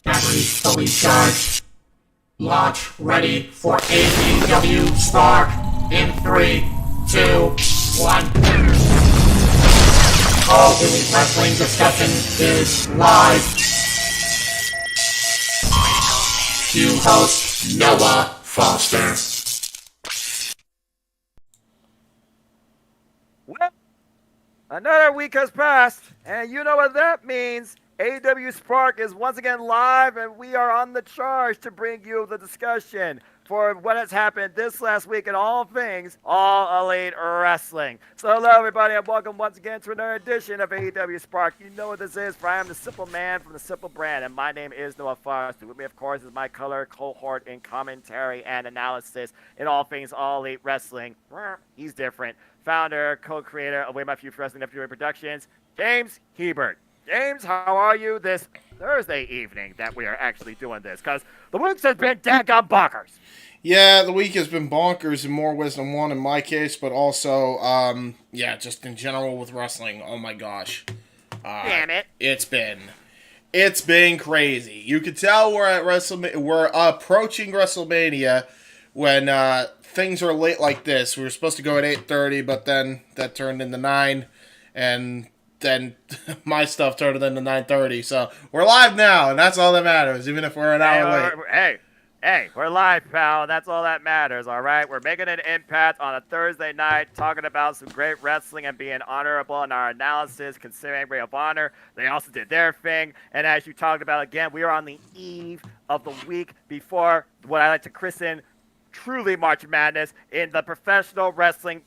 Batteries fully charged. Launch ready for AEW Spark in 3, 2, 1. All Elite Wrestling discussion is live. Cue host Noah Foster. Well, another week has passed, and you know what that means. AEW Spark is once again live, and we are on the charge to bring you the discussion for what has happened this last week in all things All Elite Wrestling. So hello, everybody, and welcome once again to another edition of AEW Spark. You know what this is, for I am the Simple Man from the Simple Brand, and my name is Noah Foster. With me, of course, is my color cohort in commentary and analysis in all things All Elite Wrestling. He's different. Founder, co-creator of Way My Future Wrestling FWA Productions, James Hebert. James, how are you this Thursday evening that we are actually doing this? Because the week has been daggone bonkers. Yeah, the week has been bonkers in more ways than one in my case, but also, just in general with wrestling. Oh my gosh. Damn it. It's been crazy. You could tell we're at we're approaching WrestleMania when things are late like this. We were supposed to go at 8:30, but then that turned into 9, and then my stuff turned into 9:30. So we're live now, and that's all that matters, even if we're an hour late. Hey, we're live, pal. That's all that matters, all right? We're making an impact on a Thursday night, talking about some great wrestling and being honorable in our analysis, considering Ring of Honor. They also did their thing. And as you talked about, again, we are on the eve of the week before what I like to christen truly March Madness in the professional wrestling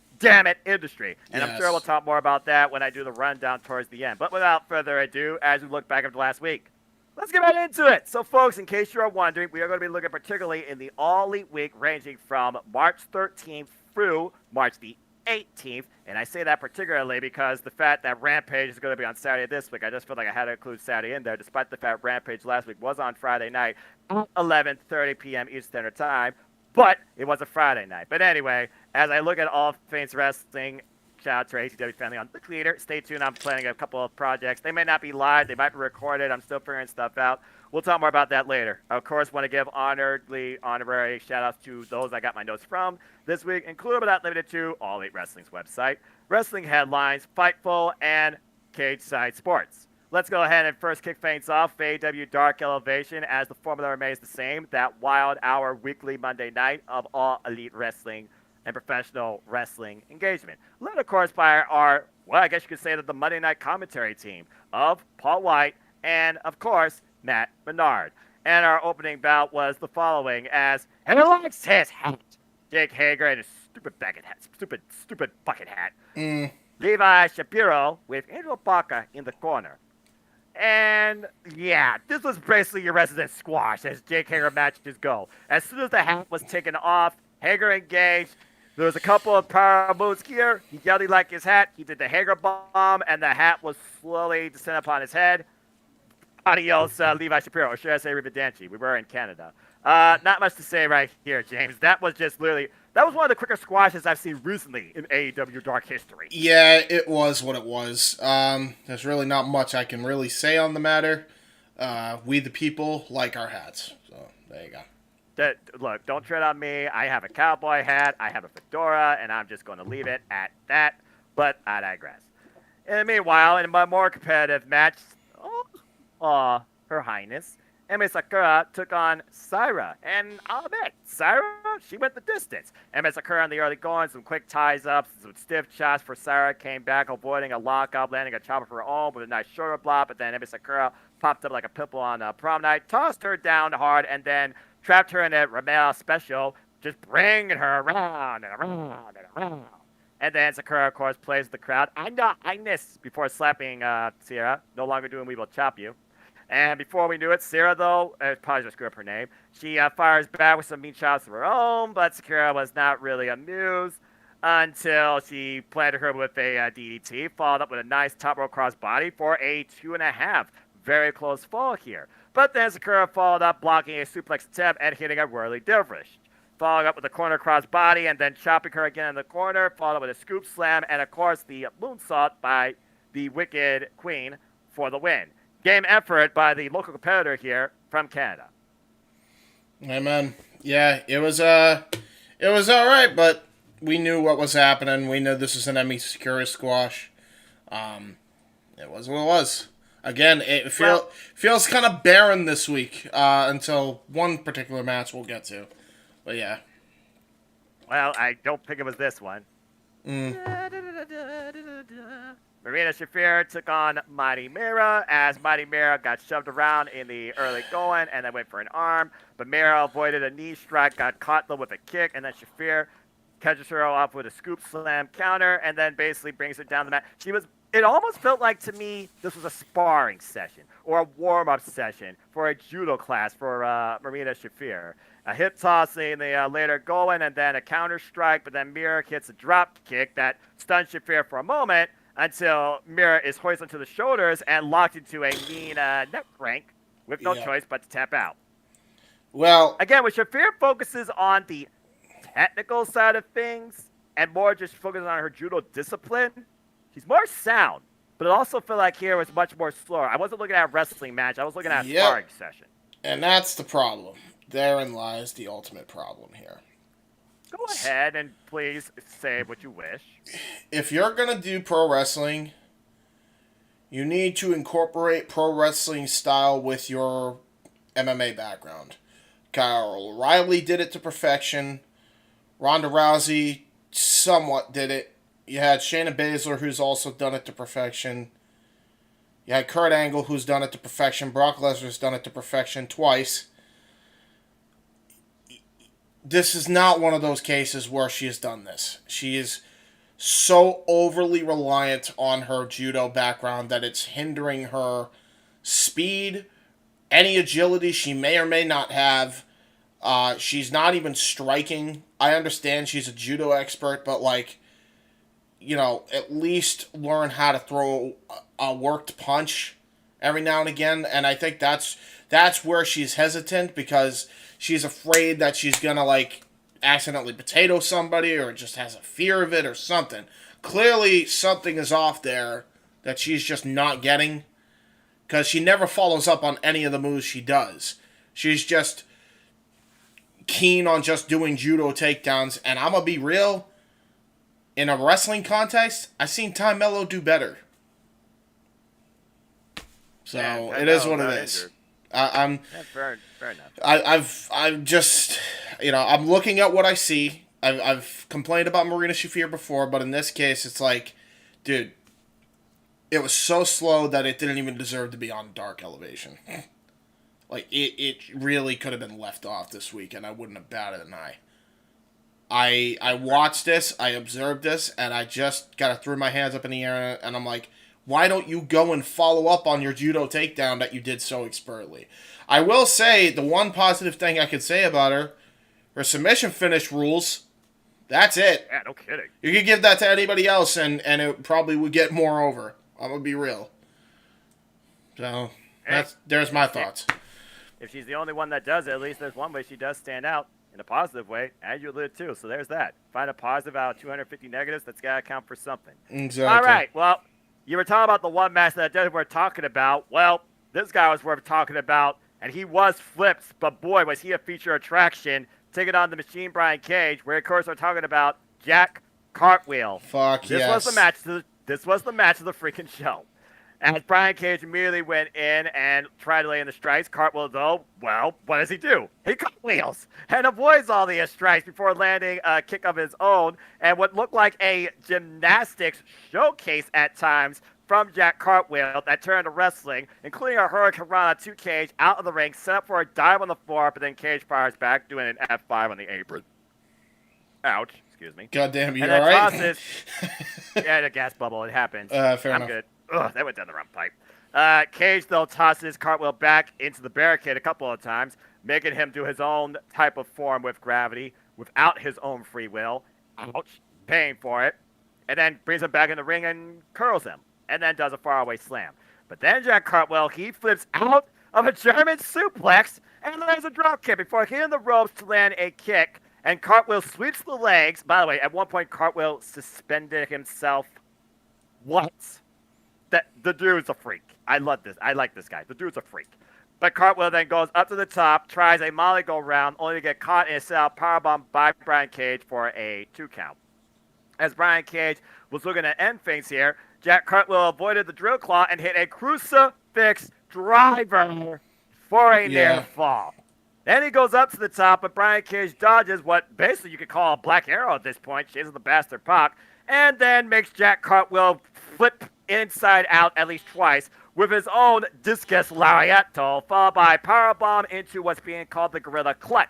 industry. And yes. I'm sure we'll talk more about that when I do the rundown towards the end. But without further ado, as we look back at the last week, let's get right into it. So, folks, in case you're wondering, we are going to be looking particularly in the All Elite Week ranging from March 13th through March the 18th. And I say that particularly because the fact that Rampage is going to be on Saturday this week, I just feel like I had to include Saturday in there, despite the fact Rampage last week was on Friday night at 11:30 p.m. Eastern Standard Time. But it was a Friday night. But anyway, as I look at all things wrestling, shout out to our AEW family on the Twitter. Stay tuned. I'm planning a couple of projects. They may not be live. They might be recorded. I'm still figuring stuff out. We'll talk more about that later. Of course, want to give honorary shout-outs to those I got my notes from this week, including but not limited to All Elite Wrestling's website, Wrestling Headlines, Fightful, and Cage Side Sports. Let's go ahead and first kick things off. AEW Dark Elevation, as the formula remains the same, that wild hour weekly Monday night of All Elite Wrestling and professional wrestling engagement. Led, of course, by our, well, I guess you could say that the Monday night commentary team of Paul White and, of course, Matt Menard. And our opening bout was the following as, and he likes his hat, Jake Hager and his stupid bucket hat, stupid bucket hat. Levi Shapiro with Angel Baca in the corner. And, yeah, this was basically your resident squash as Jake Hager matches go. As soon as the hat was taken off, Hager engaged. There was a couple of power moves here. He yelled he liked his hat. He did the Hager bomb, and the hat was slowly descending upon his head. Adios, Levi Shapiro, or should I say Rividanci? We were in Canada. Not much to say right here, James. That was just literally... That was one of the quicker squashes I've seen recently in AEW Dark history. Yeah, it was what it was. There's really not much I can really say on the matter. We the people like our hats. So, there you go. Look, don't tread on me. I have a cowboy hat, I have a fedora, and I'm just going to leave it at that. But I digress. In the meanwhile, in a more competitive match, Her Highness Emi Sakura took on Syra, and I'll admit, Syra, she went the distance. Emi Sakura in the early going, some quick ties-ups, some stiff shots for Syra, came back avoiding a lock-up, landing a chop of her own with a nice shoulder block, but then Emi Sakura popped up like a pimple on prom night, tossed her down hard, and then trapped her in a Ramel special, just bringing her around and around and around. And then Sakura, of course, plays the crowd. Highness, before slapping Syra, no longer doing We Will Chop You. And before we knew it, Sarah, though, probably just screw up her name, she fires back with some mean shots of her own, but Sakura was not really amused until she planted her with a DDT, followed up with a nice top row cross body for a 2.5. Very close fall here. But then Sakura followed up, blocking a suplex attempt and hitting a whirly dervish. following up with a corner cross body, and then chopping her again in the corner, followed up with a scoop slam, and of course the moonsault by the Wicked Queen for the win. Game effort by the local competitor here from Canada. Amen. Yeah, it was all right, but we knew what was happening. We knew this was an Emmy Secure squash. It was what it was. Again, it feels kind of barren this week until one particular match we'll get to. But yeah. Well, I don't think it was this one. Marina Shafir took on Mighty Mira as Mighty Mira got shoved around in the early going and then went for an arm. But Mira avoided a knee strike, got caught though with a kick, and then Shafir catches her off with a scoop slam counter and then basically brings her down the mat. It almost felt like to me this was a sparring session or a warm-up session for a judo class for Marina Shafir. A hip toss in the later going and then a counter strike, but then Mira hits a drop kick that stuns Shafir for a moment until Mira is hoisted to the shoulders and locked into a mean neck crank with no choice but to tap out. Well, again, when Shafir focuses on the technical side of things and more just focuses on her judo discipline, she's more sound, but it also felt like here was much more slower. I wasn't looking at a wrestling match. I was looking at a sparring session. And that's the problem. Therein lies the ultimate problem here. Go ahead and please say what you wish. If you're going to do pro wrestling, you need to incorporate pro wrestling style with your MMA background. Kyle O'Reilly did it to perfection. Ronda Rousey somewhat did it. You had Shayna Baszler, who's also done it to perfection. You had Kurt Angle, who's done it to perfection. Brock Lesnar's done it to perfection twice. This is not one of those cases where she has done this. She is so overly reliant on her judo background that it's hindering her speed, any agility she may or may not have. She's not even striking. I understand she's a judo expert, but at least learn how to throw a worked punch every now and again. And I think that's where she's hesitant because she's afraid that she's gonna accidentally potato somebody or just has a fear of it or something. Clearly something is off there that she's just not getting because she never follows up on any of the moves she does. She's just keen on just doing judo takedowns, and I'm gonna be real, in a wrestling context, I've seen Ty Mello do better. So it is what it is. Fair enough. I'm just, I'm looking at what I see. I've complained about Marina Shafir before, but in this case, it's like, dude, it was so slow that it didn't even deserve to be on Dark Elevation. It really could have been left off this week, and I wouldn't have batted an eye. I watched this, I observed this, and I just kind of threw my hands up in the air, and I'm like, why don't you go and follow up on your judo takedown that you did so expertly? I will say, the one positive thing I could say about her submission finish rules. That's it. Yeah, no kidding. You could give that to anybody else, and it probably would get more over. I'm going to be real. So, there's my thoughts. If she's the only one that does it, at least there's one way she does stand out in a positive way, as you alluded to. So there's that. Find a positive out of 250 negatives. That's got to count for something. Exactly. All right. Well, you were talking about the one match that I worth talking about. Well, this guy was worth talking about, and he was flipped, but boy, was he a feature attraction. Taking on the Machine Brian Cage, where of course we're talking about Jack Cartwheel. This was the match. This was the match of the freaking show. As Brian Cage immediately went in and tried to lay in the strikes, Cartwheel, though, well, what does he do? He cartwheels and avoids all the strikes before landing a kick of his own and what looked like a gymnastics showcase at times from Jack Cartwheel that turned to wrestling, including a Hurricane Rana to Cage out of the ring, set up for a dive on the floor, but then Cage fires back, doing an F5 on the apron. Ouch. Excuse me. Goddamn, you all right? Tosses, yeah, the gas bubble. It happens. Fair enough. I'm good. Ugh, that went down the wrong pipe. Cage, though, tosses Cartwheel back into the barricade a couple of times, making him do his own type of form with gravity without his own free will. Ouch. Paying for it. And then brings him back in the ring and curls him. And then does a faraway slam. But then Jack Cartwheel, he flips out of a German suplex and lands a drop kick before hitting the ropes to land a kick And Cartwheel sweeps the legs. By the way, at one point, Cartwheel suspended himself. What? The dude's a freak. I love this. I like this guy. The dude's a freak. But Cartwheel then goes up to the top, tries a Molly go round, only to get caught in a setup powerbomb by Brian Cage for a 2 count. As Brian Cage was looking to end things here, Jack Cartwheel avoided the drill claw and hit a crucifix driver for a near fall. Then he goes up to the top, but Brian Cage dodges what basically you could call a black arrow at this point, chases the bastard Pac, and then makes Jack Cartwheel flip inside out at least twice with his own discus lariato, followed by powerbomb into what's being called the Gorilla Clutch,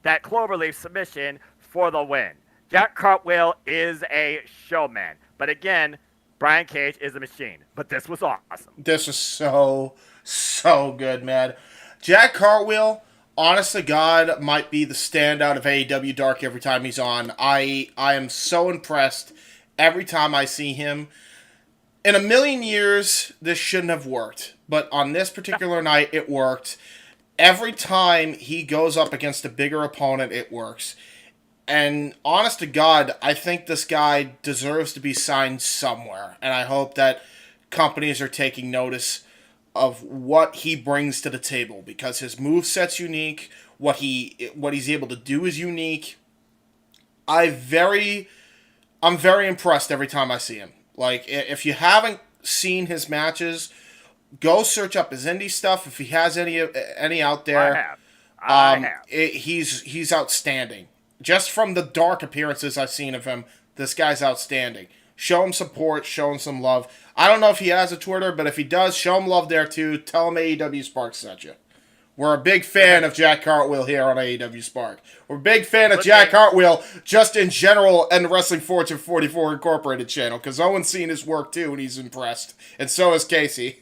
that cloverleaf submission for the win. Jack Cartwheel is a showman, but again, Brian Cage is a machine. But this was awesome. This was so good, man. Jack Cartwheel, honest to God, might be the standout of AEW Dark every time he's on. I am so impressed every time I see him. In a million years, this shouldn't have worked. But on this particular night, it worked. Every time he goes up against a bigger opponent, it works. And honest to God, I think this guy deserves to be signed somewhere. And I hope that companies are taking notice of what he brings to the table. Because his moveset's unique. What he's able to do is unique. I'm very impressed every time I see him. Like, if you haven't seen his matches, go search up his indie stuff. If he has any out there, I have. He's outstanding. Just from the Dark appearances I've seen of him, this guy's outstanding. Show him support, show him some love. I don't know if he has a Twitter, but if he does, show him love there too. Tell him AEW Spark sent you. We're a big fan of Jack Cartwheel here on AEW Spark. We're a big fan of Jack Cartwheel just in general and the Wrestling Fortune 44 Incorporated channel, because Owen's seen his work too and he's impressed. And so is Casey.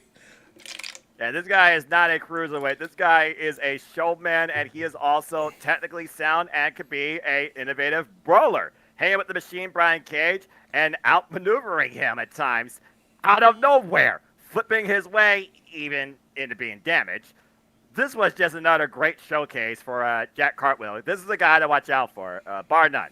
Yeah, this guy is not a cruiserweight. This guy is a showman, and he is also technically sound and could be an innovative brawler. Hanging with the machine, Brian Cage, and outmaneuvering him at times out of nowhere, flipping his way even into being damaged. This was just another great showcase for Jack Cartwheel. This is a guy to watch out for, bar none.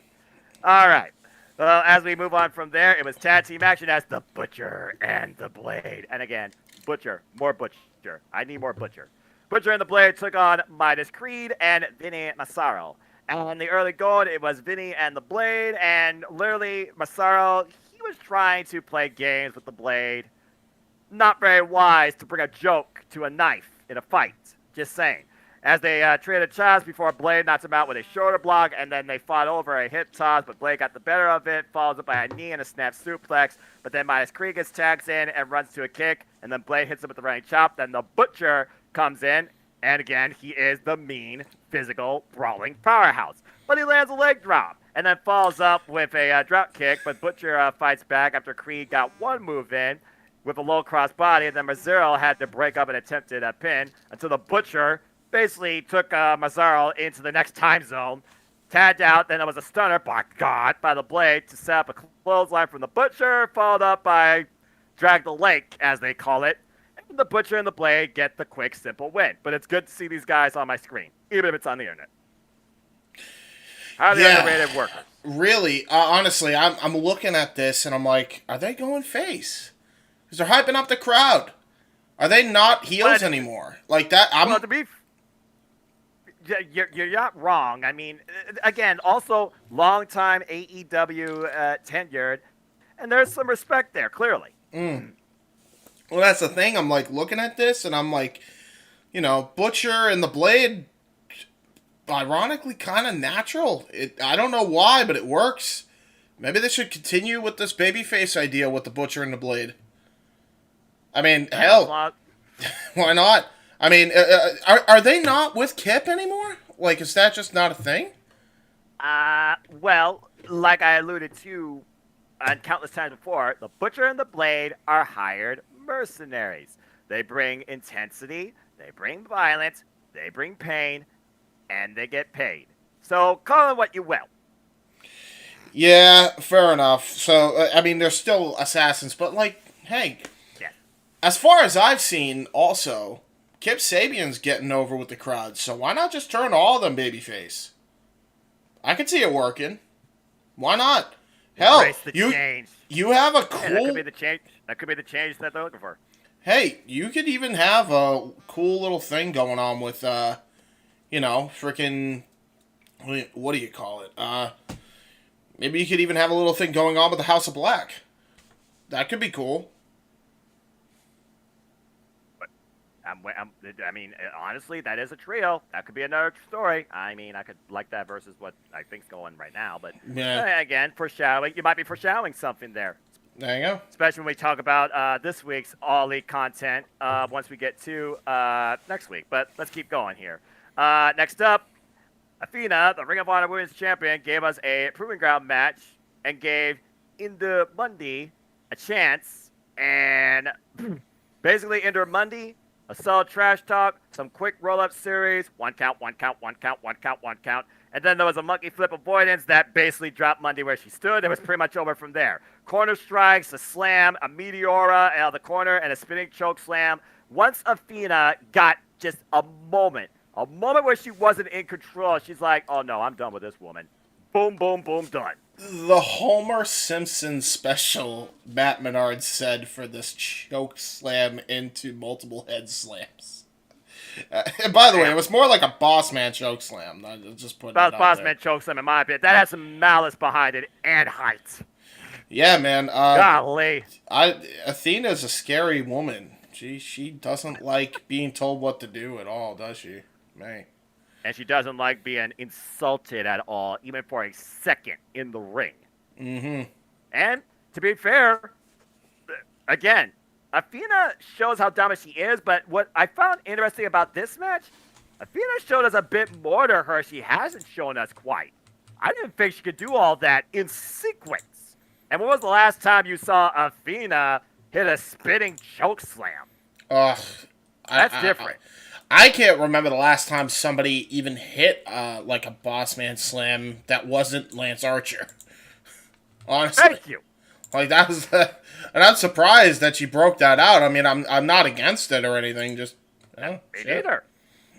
All right. Well, as we move on from there, it was tag team action as the Butcher and the Blade. And again, Butcher, more Butcher. I need more Butcher. Butcher and the Blade took on Midas Creed and Vinny Massaro. And in the early going, it was Vinny and the Blade, and literally Massaro, he was trying to play games with the Blade. Not very wise to bring a joke to a knife in a fight. Just saying. As they traded shots before Blade knocked him out with a shoulder block, and then they fought over a hip toss, but Blade got the better of it, follows up by a knee and a snap suplex, but then Midas Creed gets tags in and runs to a kick, and then Blade hits him with the running chop, then the Butcher comes in, and again, he is the mean, physical, brawling powerhouse. But he lands a leg drop, and then follows up with a drop kick, but Butcher fights back after Creed got one move in, with a low cross body, and then Mazzaro had to break up an attempted pin until the Butcher basically took Mazzaro into the next time zone, tagged out, then there was a stunner, by God, by the Blade to set up a clothesline from the Butcher, followed up by Drag the Lake, as they call it, and the Butcher and the Blade get the quick, simple win. But it's good to see these guys on my screen, even if it's on the internet. How are the underrated workers? Really, honestly, I'm looking at this and I'm like, are they going face? Because they're hyping up the crowd. Are they not heels anymore? Like that, Well, to be You're not wrong. I mean, again, also long-time AEW tenured, and there's some respect there, clearly. Well, that's the thing. I'm like looking at this, and I'm like, Butcher and the Blade, ironically, kind of natural. I don't know why, but it works. Maybe they should continue with this babyface idea with the Butcher and the Blade. I mean, hell, why not? I mean, are they not with Kip anymore? Like, is that just not a thing? Well, like I alluded to countless times before, the Butcher and the Blade are hired mercenaries. They bring intensity, they bring violence, they bring pain, and they get paid. So, call it what you will. Yeah, fair enough. So, I mean, they're still assassins, but, like, hey, as far as I've seen, also, Kip Sabian's getting over with the crowd, so why not just turn all of them babyface? I could see it working. Why not? Hell, Embrace the change. you have a Hey, that cool. could be the change. That could be the change that they're looking for. Hey, you could even have a cool little thing going on with, freaking. What do you call it? Maybe you could even have a little thing going on with the House of Black. That could be cool. I mean, honestly, that is a trio. That could be another story. I mean, I could like that versus what I think's going right now. But again, foreshadowing. You might be foreshadowing something there. There you go. Especially when we talk about this week's All Elite content once we get to next week. But let's keep going here. Next up, Athena, the Ring of Honor Women's Champion, gave us a Proving Ground match and gave Inda Mundi a chance. And basically, Inda Mundi, a solid trash talk, some quick roll-up series, one count, one count, one count, one count, one count. And then there was a monkey flip avoidance that basically dropped Mundi where she stood. It was pretty much over from there. Corner strikes, a slam, a meteora out of the corner, and a spinning choke slam. Once Athena got just a moment where she wasn't in control, she's like, oh no, I'm done with this woman. Boom, boom, boom, done. The Homer Simpson special, Matt Menard said for this choke slam into multiple head slams. And by the way, it was more like a boss man choke slam. Just put that boss man choke slam in my opinion. That has some malice behind it and height. Yeah, man. Golly. Athena's a scary woman. She doesn't like being told what to do at all, does she? Man. And she doesn't like being insulted at all, even for a second in the ring. Mm-hmm. And to be fair, again, Athena shows how dominant she is, but what I found interesting about this match, Athena showed us a bit more to her she hasn't shown us quite. I didn't think she could do all that in sequence. And when was the last time you saw Athena hit a spinning choke slam? That's different. I can't remember the last time somebody even hit like a boss man slam that wasn't Lance Archer. Honestly. Thank you. Like that was, and I'm surprised that she broke that out. I mean, I'm not against it or anything. Just me neither.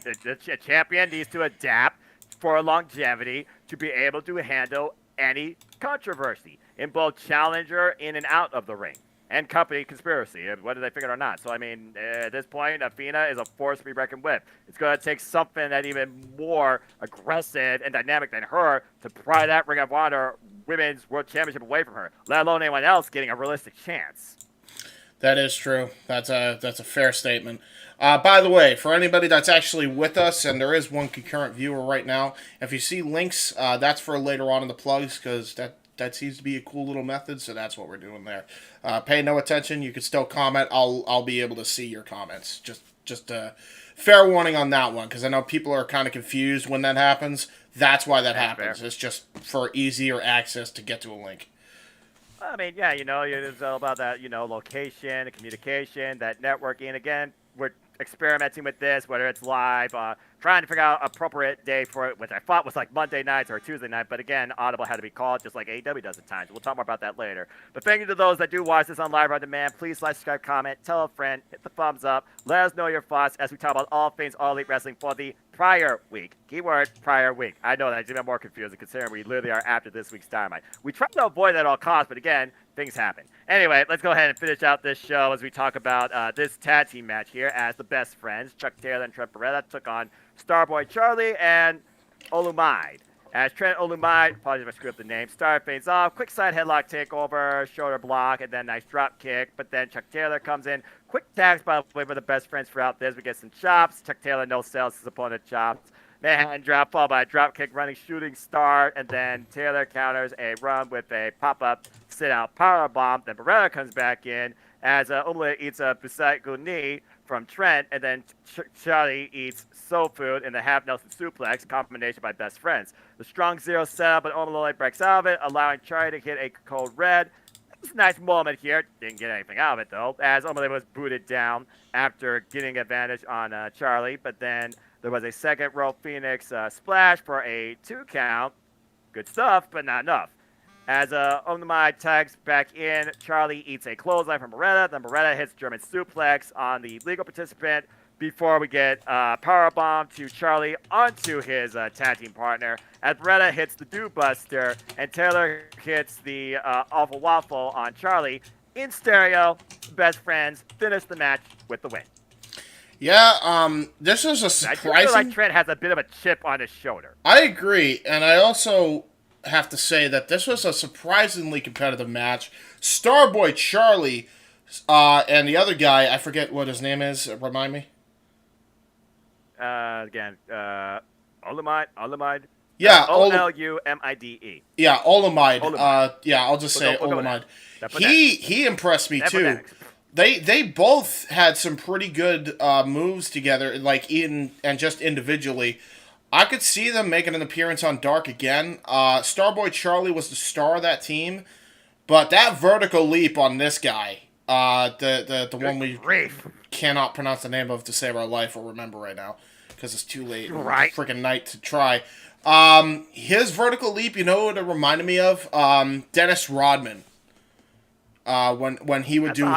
The champion needs to adapt for longevity to be able to handle any controversy in both challenger in and out of the ring. And company conspiracy, whether they figure it or not. So, I mean, at this point, Athena is a force to be reckoned with. It's going to take something that even more aggressive and dynamic than her to pry that Ring of Honor Women's World Championship away from her, let alone anyone else getting a realistic chance. That is true. That's a fair statement. By the way, for anybody that's actually with us, and there is one concurrent viewer right now, if you see links, that's for later on in the plugs, because that seems to be a cool little method, so that's what we're doing there. Pay no attention. You can still comment. I'll be able to see your comments. Just a fair warning on that one, because I know people are kind of confused when that happens. That's why that happens. Fair. It's just for easier access to get to a link. I mean, yeah, it's all about that, location, the communication, that networking. Again, we're experimenting with this, whether it's live, trying to figure out appropriate day for it, which I thought was like Monday nights or Tuesday night, but again, Audible had to be called just like AEW does at times. We'll talk more about that later. But thank you to those that do watch this on Live or On Demand. Please like, subscribe, comment, tell a friend, hit the thumbs up, let us know your thoughts as we talk about all things All Elite Wrestling for the prior week. Keyword, prior week. I know that's even more confusing considering we literally are after this week's Dynamite. We try to avoid that at all costs, but again, things happen. Anyway, let's go ahead and finish out this show as we talk about this tag team match here as the best friends. Chuck Taylor and Trent Beretta took on Starboy Charlie and Olumide. As Trent Olumide, apologies if I screw up the name, started fades off, quick side headlock takeover, shoulder block, and then nice drop kick. But then Chuck Taylor comes in. Quick tags, by the way, for the best friends throughout this. We get some chops. Chuck Taylor no sells his opponent chops. Manhattan drop, followed by a drop kick, running shooting star, and then Taylor counters a run with a pop-up sit-out power bomb. Then Beretta comes back in as Umle eats a Busaiku knee from Trent, and then Charlie eats soul food in the half Nelson suplex, combination by best friends. The strong zero setup, but Omalola breaks out of it, allowing Charlie to hit a cold red. It was a nice moment here. Didn't get anything out of it, though, as Omalola was booted down after getting advantage on Charlie, but then there was a second row Phoenix splash for a 2 count. Good stuff, but not enough. As Omamai tags back in, Charlie eats a clothesline from Beretta. Then Beretta hits German suplex on the legal participant. before we get powerbomb to Charlie onto his tag team partner. As Beretta hits the Do Buster and Taylor hits the Awful Waffle on Charlie. In stereo, best friends finish the match with the win. Yeah, this is a I surprising... do feel like Trent has a bit of a chip on his shoulder. I agree, and I also have to say that this was a surprisingly competitive match. Starboy Charlie and the other guy, I forget what his name is. Remind me. Olamide. Yeah, Olumide. Yeah, Olamide. Olamide. Yeah, I'll just say We'll Olamide. go He impressed me too. They both had some pretty good moves together, like and just individually. I could see them making an appearance on Dark again. Starboy Charlie was the star of that team, but that vertical leap on this guy, the one we cannot pronounce the name of to save our life or remember right now, because it's too late. Right. Freaking night to try. His vertical leap, you know what it reminded me of? Dennis Rodman. When he would do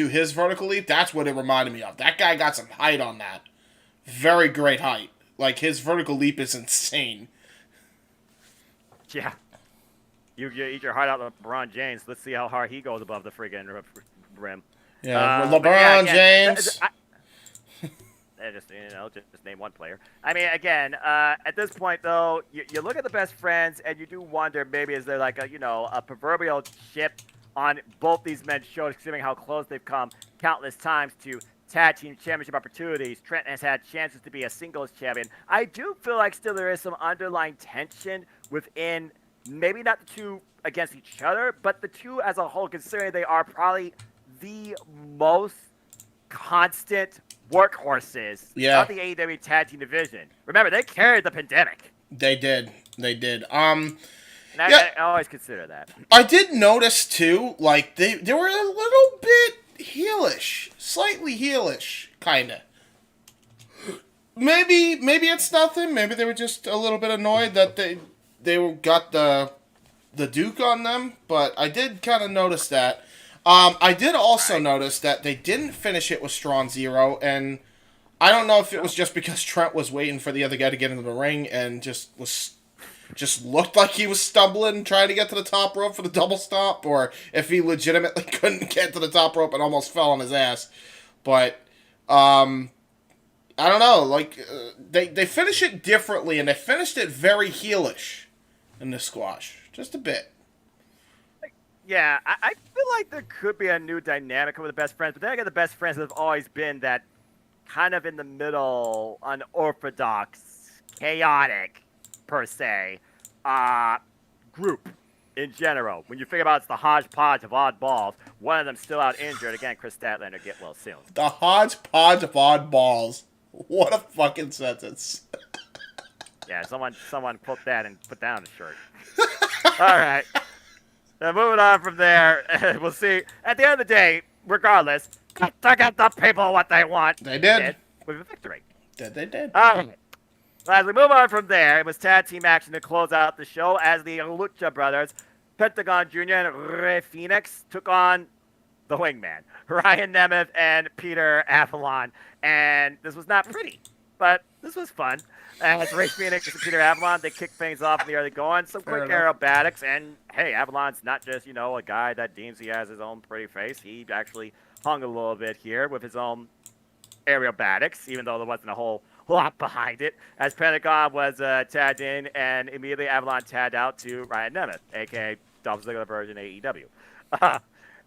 his vertical leap, that's what it reminded me of. That guy got some height on that. Very great height. Like, his vertical leap is insane. Yeah. You eat your heart out with LeBron James. Let's see how hard he goes above the friggin' rim. Yeah, LeBron James. Just name one player. I mean, again, at this point, though, you look at the best friends, and you do wonder, maybe is there like a proverbial chip on both these men's shows, considering how close they've come countless times to tag team championship opportunities. Trent has had chances to be a singles champion. I do feel like still there is some underlying tension within, maybe not the two against each other, but the two as a whole, considering they are probably the most constant workhorses of the AEW tag team division. Remember, they carried the pandemic. They did. I always consider that. I did notice too, like they were a little bit heelish, slightly heelish, kinda. Maybe it's nothing. Maybe they were just a little bit annoyed that they got the Duke on them. But I did kind of notice that. I did also notice that they didn't finish it with Strong Zero, and I don't know if it was just because Trent was waiting for the other guy to get into the ring and just looked like he was stumbling trying to get to the top rope for the double stomp, or if he legitimately couldn't get to the top rope and almost fell on his ass. But I don't know. Like they finish it differently, and they finished it very heelish in this squash, just a bit. Yeah, I feel like there could be a new dynamic with the best friends, but then again, the best friends have always been that kind of in the middle, unorthodox, chaotic, per se, group in general. When you think about it's the hodgepodge of oddballs, one of them still out injured. Again, Chris Statlander get well soon. The hodgepodge of oddballs. What a fucking sentence. Yeah, someone quote that and put down the shirt. All right. Now, moving on from there, we'll see. At the end of the day, regardless, to get the people what they want. They did. With a victory. They did. All right. Well, as we move on from there, it was tag team action to close out the show as the Lucha Brothers, Pentagon Jr. and Rey Fenix took on the Wingman, Ryan Nemeth and Peter Avalon. And this was not pretty, but this was fun. As Rey Fenix and Peter Avalon, they kick things off in the early going. Some quick aerobatics. And, hey, Avalon's not just, a guy that deems he has his own pretty face. He actually hung a little bit here with his own aerobatics, even though there wasn't a whole lot behind it. As Pentagon was tagged in, and immediately Avalon tagged out to Ryan Nemeth, a.k.a. Dolph Ziggler version AEW.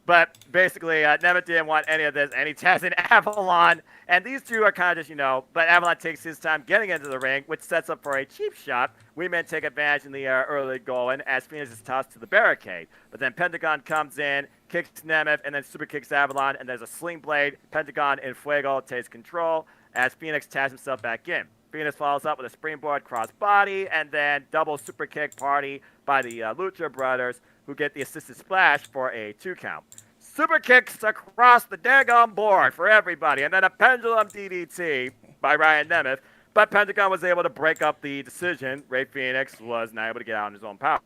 But basically, Nemeth didn't want any of this, and he tags in Avalon. And these two are kind of just, but Avalon takes his time getting into the ring, which sets up for a cheap shot. We men take advantage in the early going as Phoenix is tossed to the barricade. But then Pentagon comes in, kicks Nemeth, and then super kicks Avalon, and there's a sling blade. Pentagon in Fuego takes control as Phoenix tags himself back in. Phoenix follows up with a springboard cross body, and then double super kick party by the Lucha Brothers, who get the assisted splash for a 2 count. Super kicks across the daggone board for everybody, and then a pendulum DDT by Ryan Nemeth. But Pentagon was able to break up the decision. Rey Fenix was not able to get out on his own power.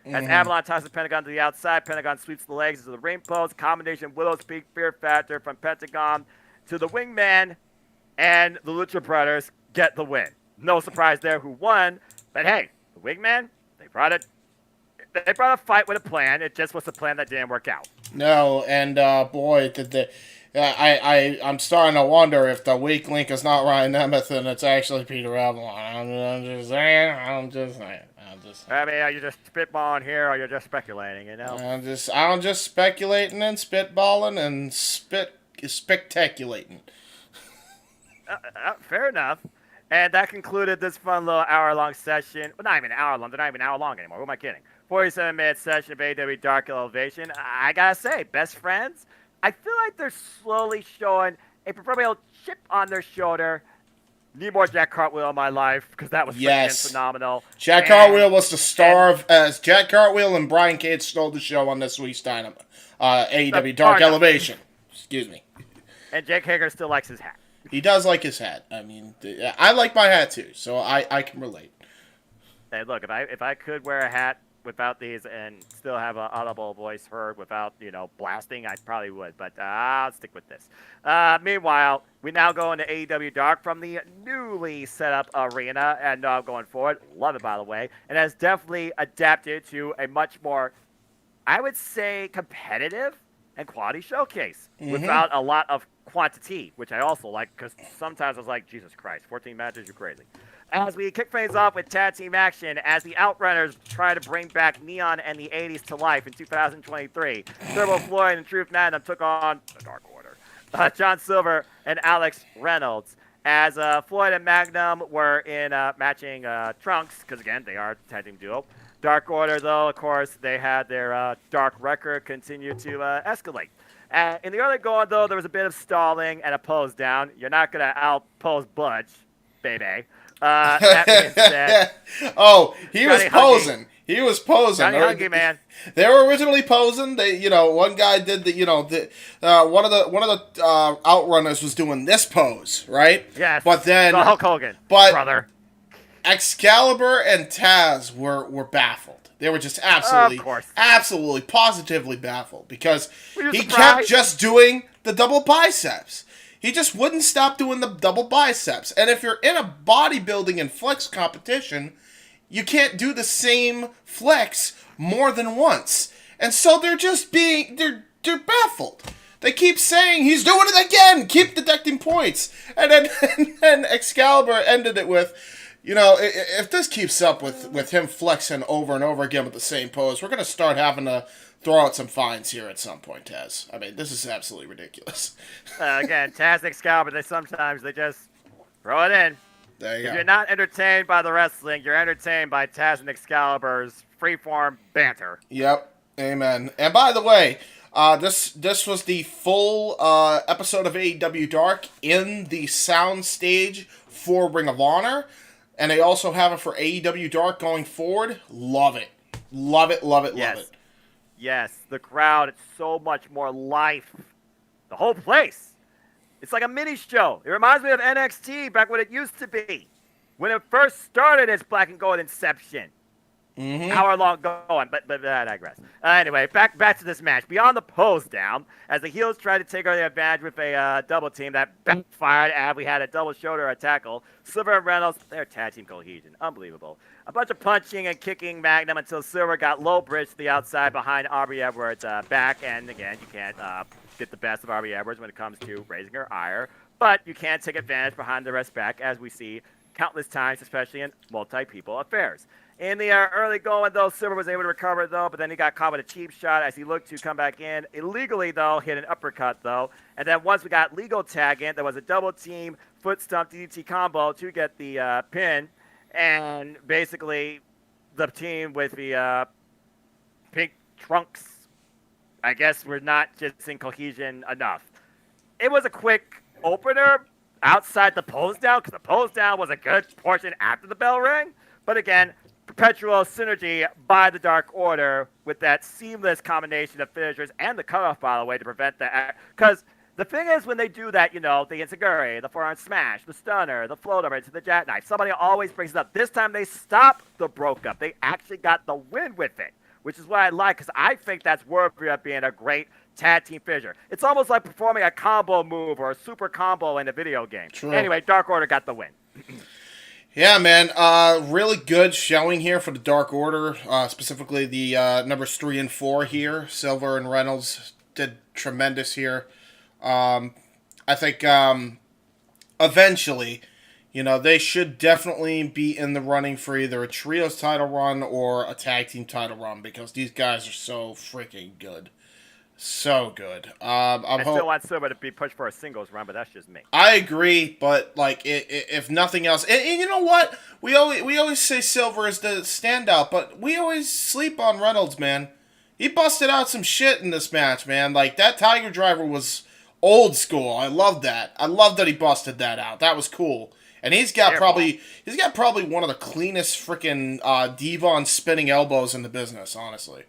As Avalon tosses Pentagon to the outside, Pentagon sweeps the legs into the ring post. Combination Widow's Peak Fear Factor from Pentagon to the Wingman. and the Lucha Brothers get the win. No surprise there who won, but hey, the Wingman, they brought a fight with a plan. It just was a plan that didn't work out. No, and boy, did the I'm starting to wonder if the weak link is not Ryan Nemeth and it's actually Peter Avalon. I'm just saying. I mean, are you just spitballing here, or you're just speculating? I'm just speculating and spitballing and spectaculating. Fair enough. And that concluded this fun little hour-long session. Well, not even an hour long. They're not even an hour long anymore. Who am I kidding? 47-minute session of AEW Dark Elevation. I gotta say, best friends, I feel like they're slowly showing a proverbial chip on their shoulder. Need more Jack Cartwheel in my life, because that was freaking phenomenal. Jack Cartwheel was the star as Jack Cartwheel and Brian Cage stole the show on this week's Dynamite. AEW Dark Elevation. Excuse me. And Jake Hager still likes his hat. He does like his hat. I mean, I like my hat too, so I can relate. Hey, look, if I could wear a hat without these and still have an audible voice heard without, blasting, I probably would. But I'll stick with this. Meanwhile, we now go into AEW Dark from the newly set up arena and going forward. Love it, by the way. And has definitely adapted to a much more, I would say, competitive and quality showcase without a lot of quantity, which I also like, because sometimes I was like, Jesus Christ, 14 matches, you're crazy. As we kick things off with tag team action, as the Outrunners try to bring back Neon and the 80s to life in 2023, Turbo Floyd and Truth Magnum took on the Dark Order, John Silver and Alex Reynolds, as Floyd and Magnum were in matching trunks, because again, they are a tag team duo. Dark Order, though, of course, they had their dark record continue to escalate. In the early going, though, there was a bit of stalling and a pose down. You're not going to out-pose Butch, baby. That being said... he was posing. He was posing. Johnny Hungee, man. They were originally posing. They, one guy did one of the Outrunners was doing this pose, right? Yes. But then the Hulk Hogan, brother. Excalibur and Taz were baffled. They were just absolutely, positively baffled because he kept just doing the double biceps. He just wouldn't stop doing the double biceps. And if you're in a bodybuilding and flex competition, you can't do the same flex more than once. And so they're just they're baffled. They keep saying, he's doing it again! Keep deducting points. And then Excalibur ended it with, if this keeps up with him flexing over and over again with the same pose, we're going to start having to throw out some fines here at some point, Taz. I mean, this is absolutely ridiculous. Again, Taz and Excalibur, they just throw it in. There you go. If you're not entertained by the wrestling, you're entertained by Taz and Excalibur's freeform banter. Yep. Amen. And by the way, this was the full episode of AEW Dark in the sound stage for Ring of Honor. And they also have it for AEW Dark going forward. Love it. Love it, love it, love it. Yes, the crowd, it's so much more life. The whole place. It's like a mini show. It reminds me of NXT back when it used to be. When it first started its black and gold inception. Hour long going, but I digress. Anyway, back to this match. Beyond the pose down, as the heels tried to take early advantage with a double team that backfired, and we had a double shoulder tackle. Silver and Reynolds, their tag team cohesion, unbelievable. A bunch of punching and kicking Magnum until Silver got low bridge to the outside behind Aubrey Edwards' back. And again, you can't get the best of Aubrey Edwards when it comes to raising her ire, but you can take advantage behind the rest back, as we see countless times, especially in multi-people affairs. In the early going, though, Silver was able to recover, though, but then he got caught with a cheap shot as he looked to come back in. Illegally, though, hit an uppercut, though. And then once we got legal tag in, there was a double team foot stomp DDT combo to get the pin. And basically, the team with the pink trunks, I guess, were not just in cohesion enough. It was a quick opener outside the pose down, because the pose down was a good portion after the bell rang. But again, perpetual synergy by the Dark Order with that seamless combination of finishers and the cutoff, by the way, to prevent that. Because the thing is, when they do that, the enziguri, the forearm smash, the stunner, the float over to the jackknife, somebody always brings it up. This time they stopped the broke up. They actually got the win with it, which is what I like, because I think that's worthy of being a great tag team finisher. It's almost like performing a combo move or a super combo in a video game. True. Anyway, Dark Order got the win. Yeah, man. Really good showing here for the Dark Order, specifically the numbers 3 and 4 here. Silver and Reynolds did tremendous here. I think eventually, they should definitely be in the running for either a trios title run or a tag team title run because these guys are so freaking good. So good. I still want Silver to be pushed for a singles run, but that's just me. I agree, but if nothing else, and you know what? We always say Silver is the standout, but we always sleep on Reynolds, man. He busted out some shit in this match, man. Like that Tiger Driver was old school. I love that. I love that he busted that out. That was cool. And he's got probably one of the cleanest freaking Devon spinning elbows in the business, honestly.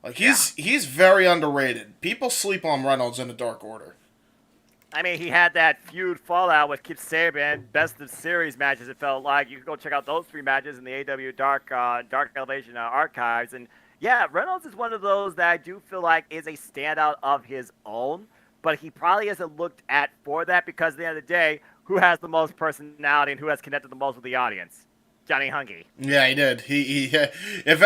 Like he's very underrated. People sleep on Reynolds in the Dark Order. I mean, he had that feud fallout with Kip Sabian, best of series matches. It felt like you can go check out those 3 matches in the AEW Dark Elevation archives. And yeah, Reynolds is one of those that I do feel like is a standout of his own, but he probably isn't looked at for that because at the end of the day, who has the most personality and who has connected the most with the audience? Johnny Hungy. Yeah, he did. He if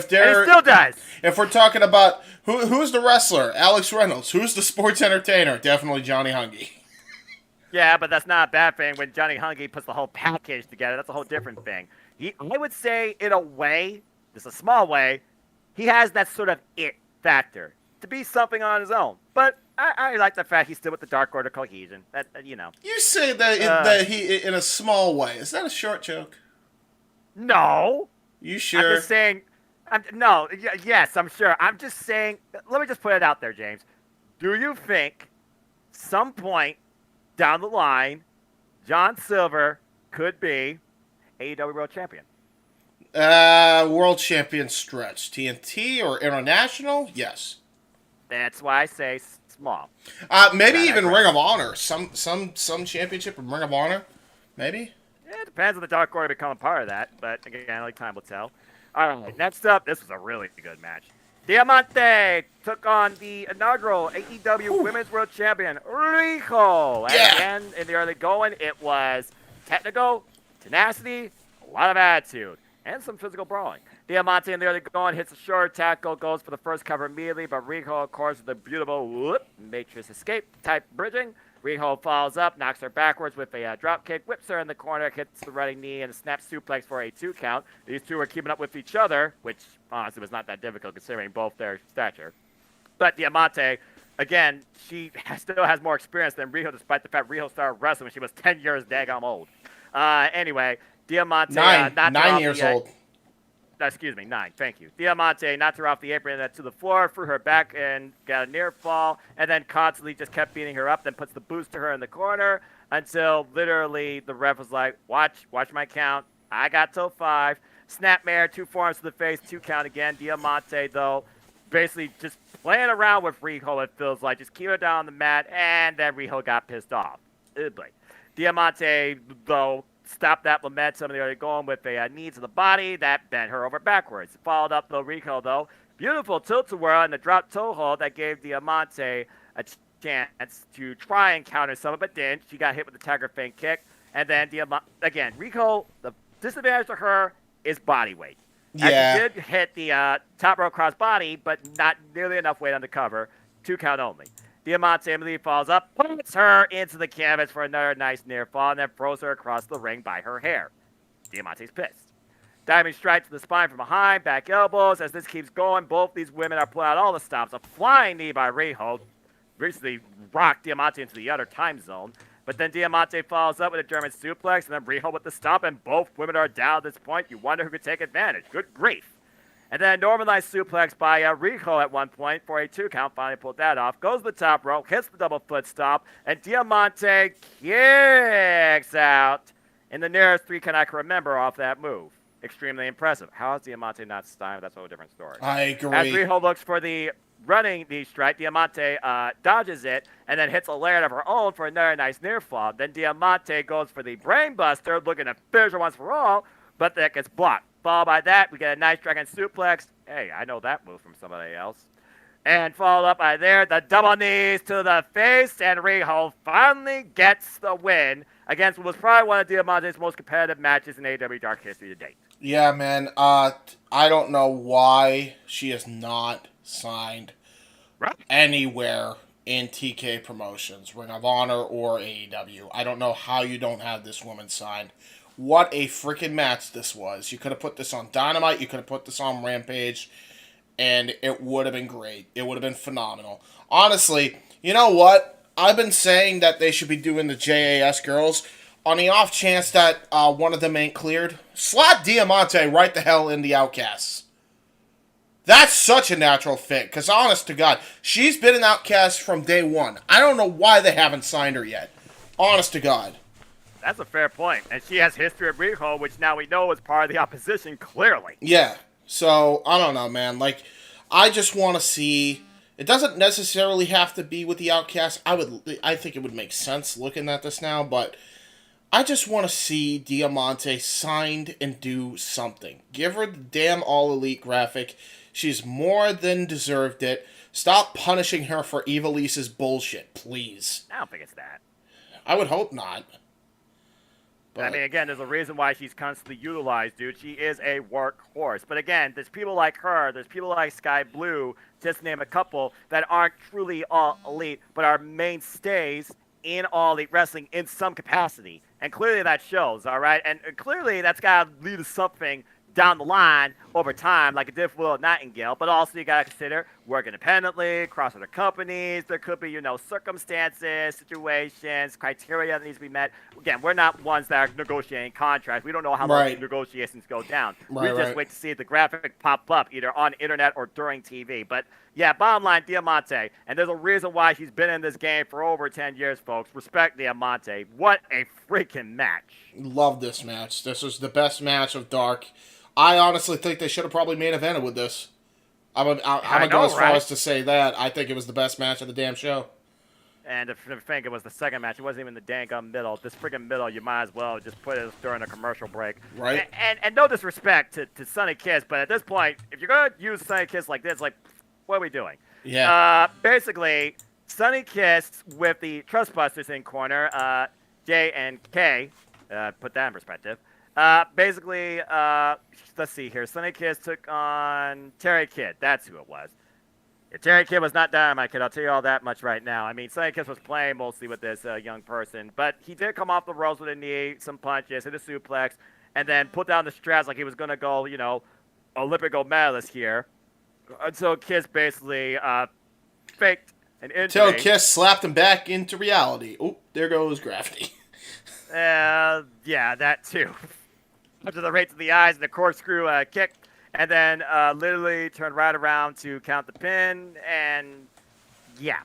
there, and he still does. If we're talking about who's the wrestler, Alex Reynolds. Who's the sports entertainer? Definitely Johnny Hungy. Yeah, but that's not a bad thing when Johnny Hungy puts the whole package together. That's a whole different thing. I would say, in a way, just a small way, he has that sort of it factor to be something on his own. But I like the fact he's still with the Dark Order cohesion. That You say that he in a small way. Is that a short joke? No. You sure? I'm just saying. Yes, I'm sure. I'm just saying. Let me just put it out there, James. Do you think, some point down the line, John Silver could be AEW World Champion? World Champion stretch. TNT or International? Yes. That's why I say small. Maybe even Ring of Honor. Some championship of Ring of Honor. Maybe. It depends on the Dark Order become a part of that, but again, like time will tell. All right, next up, this was a really good match. Diamante took on the inaugural AEW Women's World Champion, Riho. And again, in the early going, it was technical, tenacity, a lot of attitude, and some physical brawling. Diamante in the early going hits a short tackle, goes for the first cover immediately, but Riho, of course, with the beautiful Matrix escape type bridging. Riho follows up, knocks her backwards with a drop kick, whips her in the corner, hits the running knee, and a snap suplex for a 2 count. These two are keeping up with each other, which honestly was not that difficult considering both their stature. But Diamante, again, she still has more experience than Riho, despite the fact Riho started wrestling when she was 10 years daggone old. Anyway, Diamante... 9 years old. Excuse me, 9. Thank you. Diamante knocked her off the apron to the floor, threw her back and got a near fall, and then constantly just kept beating her up, then puts the boost to her in the corner until literally the ref was like, watch my count. I got till 5. Snapmare, 2 forearms to the face, 2 count again. Diamante, though, basically just playing around with Riho, it feels like. Just keep her down on the mat, and then Riho got pissed off. Diamante, though, stopped that momentum. They were going with a knee to the body that bent her over backwards. Followed up though, Riho though. Beautiful tilt-a-whirl and the drop toe hold that gave Diamante a chance to try and counter some of it, but didn't. She got hit with the Tiger Feint kick. And then again, Riho, the disadvantage to her is body weight. Yeah. She did hit the top row cross body, but not nearly enough weight on the cover. 2 count only. Diamante immediately falls up, puts her into the canvas for another nice near fall, and then throws her across the ring by her hair. Diamante's pissed. Diving strike to the spine from behind, back elbows. As this keeps going, both these women are pulling out all the stops. A flying knee by Riho recently rocked Diamante into the other time zone. But then Diamante follows up with a German suplex, and then Riho with the stomp, and both women are down at this point. You wonder who could take advantage. Good grief. And then a normalized suplex by Riho at one point for a 2 count. Finally pulled that off. Goes to the top rope, hits the double foot stomp, and Diamante kicks out in the nearest 3 count I can remember off that move. Extremely impressive. How is Diamante not stunned? That's a whole different story. I agree. As Riho looks for the running knee strike, Diamante dodges it and then hits a layered of her own for another nice near fall. Then Diamante goes for the brainbuster, looking to finish her once for all, but that gets blocked. Followed by that, we get a nice dragon suplex. Hey, I know that move from somebody else. And followed up by there, the double knees to the face, and Riho finally gets the win against what was probably one of Diamante's most competitive matches in AEW Dark history to date. Yeah, man. I don't know why she is not signed anywhere in TK Promotions, Ring of Honor, or AEW. I don't know how you don't have this woman signed. What a freaking match this was. You could have put this on Dynamite, you could have put this on Rampage, and it would have been great. It would have been phenomenal. Honestly, you know what? I've been saying that they should be doing the JAS girls. On the off chance that one of them ain't cleared, slot Diamante right the hell in the Outcasts. That's such a natural fit, because honest to God, she's been an Outcast from day one. I don't know why they haven't signed her yet. Honest to God. That's a fair point. And she has history at Riho, which now we know is part of the opposition, clearly. Yeah. So, I don't know, man. Like, I just want to see... It doesn't necessarily have to be with the Outcast. I think it would make sense looking at this now, but... I just want to see Diamante signed and do something. Give her the damn All Elite graphic. She's more than deserved it. Stop punishing her for Evalise's bullshit, please. I don't think it's that. I would hope not. But, I mean, again, there's a reason why she's constantly utilized, dude. She is a workhorse. But again, there's people like her, there's people like Sky Blue, just to name a couple, that aren't truly All Elite, but are mainstays in All Elite Wrestling in some capacity. And clearly that shows, all right? And clearly that's got to lead to something down the line over time, like it did for Will Nightingale. But also you got to consider work independently, cross other companies. There could be, circumstances, situations, criteria that needs to be met. Again, we're not ones that are negotiating contracts. We don't know how those negotiations go down. We just wait to see the graphic pop up either on internet or during TV. But yeah, bottom line, Diamante. And there's a reason why she's been in this game for over 10 years, folks. Respect Diamante. What a freaking match. Love this match. This was the best match of Dark. I honestly think they should have probably main evented with this. I'm going to go as far as to say that. I think it was the best match of the damn show. And if you think it was the second match, it wasn't even the dang gum middle. This freaking middle, you might as well just put it during a commercial break. Right. And no disrespect to Sonny Kiss, but at this point, if you're going to use Sonny Kiss like this, like, what are we doing? Yeah. Basically, Sonny Kiss with the Trustbusters in corner, J and K, put that in perspective. Basically, let's see here. Sonny Kiss took on Terry Kidd. That's who it was. Yeah, Terry Kidd was not Dynamite Kid. I'll tell you all that much right now. I mean, Sonny Kiss was playing mostly with this young person, but he did come off the ropes with a knee, some punches, hit a suplex, and then put down the straps like he was going to go, Olympic gold medalist here. Until Kiss basically faked an injury. Until Kiss slapped him back into reality. Oh, there goes gravity. Yeah, that too. Up to the right to the eyes and the corkscrew kick, and then literally turned right around to count the pin, and yeah,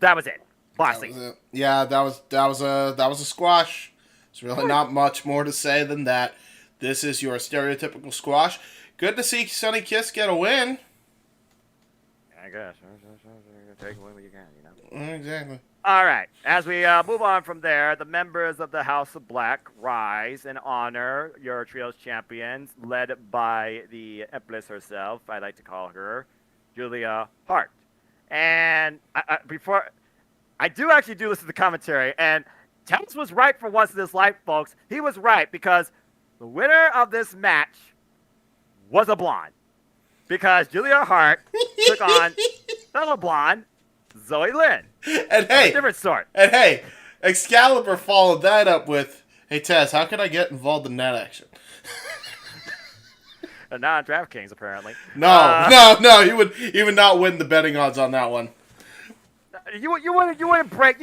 that was it. Bossy. Yeah, that was a squash. There's really not much more to say than that. This is your stereotypical squash. Good to see Sonny Kiss get a win. I guess. Take away what you can, Exactly. All right. As we move on from there, the members of the House of Black rise and honor your Trios champions, led by the Empress herself, I like to call her, Julia Hart. And I do actually listen to the commentary, and Towns was right for once in his life, folks. He was right, because the winner of this match was a blonde. Because Julia Hart took on fellow blonde Zoe Lynn. And hey, a different sort. And hey, Excalibur followed that up with, "Hey Taz, how can I get involved in that action?" Not on DraftKings, apparently. No, he would not win the betting odds on that one. You wouldn't break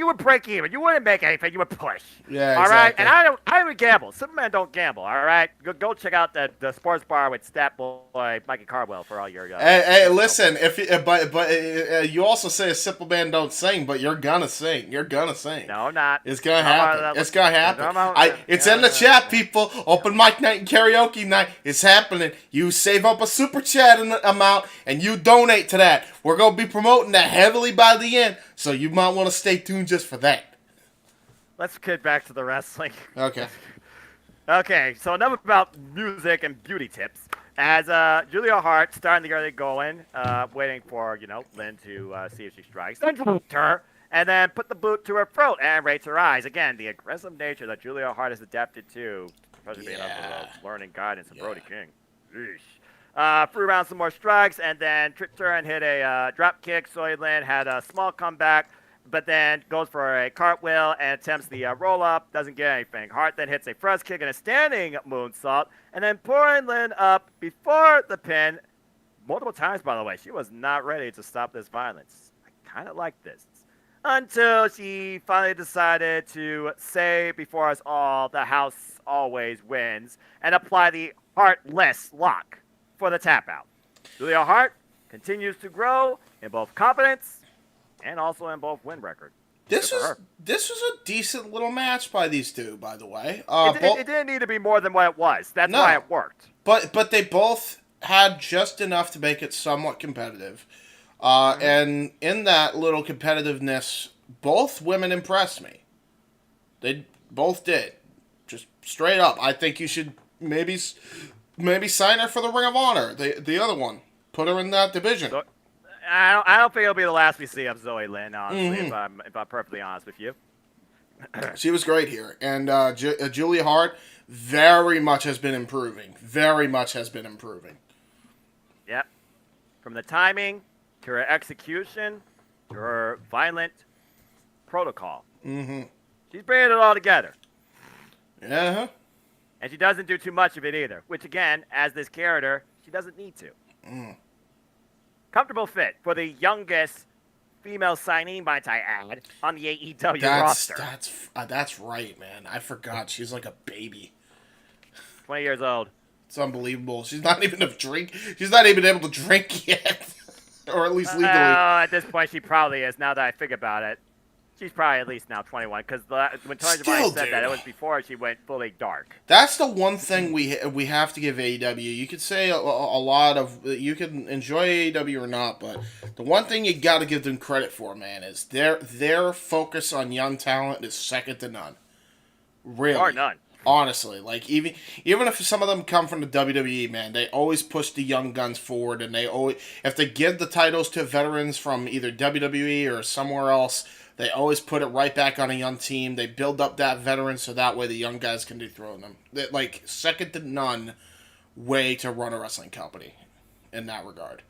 even. You wouldn't make anything. You would push. Yeah, all exactly. right. And I would gamble. Supermen don't gamble. All right. Go check out the sports bar with Stat Boy Mikey Cardwell for all your. Hey, listen. But you also say a simple man don't sing, but you're gonna sing. You're gonna sing. No, I'm not. It's gonna happen. It's gonna happen. It's in the chat, people. Open mic night and karaoke night. It's happening. You save up a super chat amount and you donate to that. We're gonna be promoting that heavily by the end. So you might want to stay tuned just for that. Let's get back to the wrestling. Okay. Okay, so enough about music and beauty tips. As Julia Hart starting to get it going, waiting for, Lynn to see if she strikes. Then dropped her, and then put the boot to her throat and raised her eyes. Again, the aggressive nature that Julia Hart is adapted to, especially being under the learning guidance of Brody King. Threw around some more strikes, and then tripped her and hit a drop kick. Soy Lynn had a small comeback, but then goes for a cartwheel and attempts the roll-up. Doesn't get anything. Hart then hits a thrust kick and a standing moonsault, and then pouring Lynn up before the pin multiple times, by the way. She was not ready to stop this violence. I kind of like this. Until she finally decided to say before us all, the house always wins, and apply the Heartless lock for the tap out. Julia Hart continues to grow in both confidence and also in both win record. This was a decent little match by these two, by the way. It didn't need to be more than what it was. That's why it worked. But they both had just enough to make it somewhat competitive. And in that little competitiveness, both women impressed me. They both did. Just straight up. I think you should maybe sign her for the Ring of Honor. The other one. Put her in that division. So, I don't think it'll be the last we see of Zoe Lynn, honestly, if I'm perfectly honest with you. She was great here. And Julia Hart very much has been improving. Very much has been improving. Yep. From the timing to her execution to her violent protocol. She's bringing it all together. Yeah. And she doesn't do too much of it either, which, again, as this character, she doesn't need to. Comfortable fit for the youngest female signee, might I add, on the AEW roster. That's right, man. I forgot. She's like a baby. 20 years old. It's unbelievable. She's not even able to drink yet. Or at least legally. At this point, she probably is, now that I think about it. She's probably at least now 21, because when Tony Giovanni said that, it was before she went fully dark. That's the one thing we have to give AEW. You could say a lot of... You can enjoy AEW or not, but the one thing you got to give them credit for, man, is their focus on young talent is second to none. Really. Or none. Honestly, like even if some of them come from the WWE, man, they always push the young guns forward, and if they give the titles to veterans from either WWE or somewhere else, they always put it right back on a young team. They build up that veteran so that way the young guys can dethrone them. Like second to none way to run a wrestling company in that regard.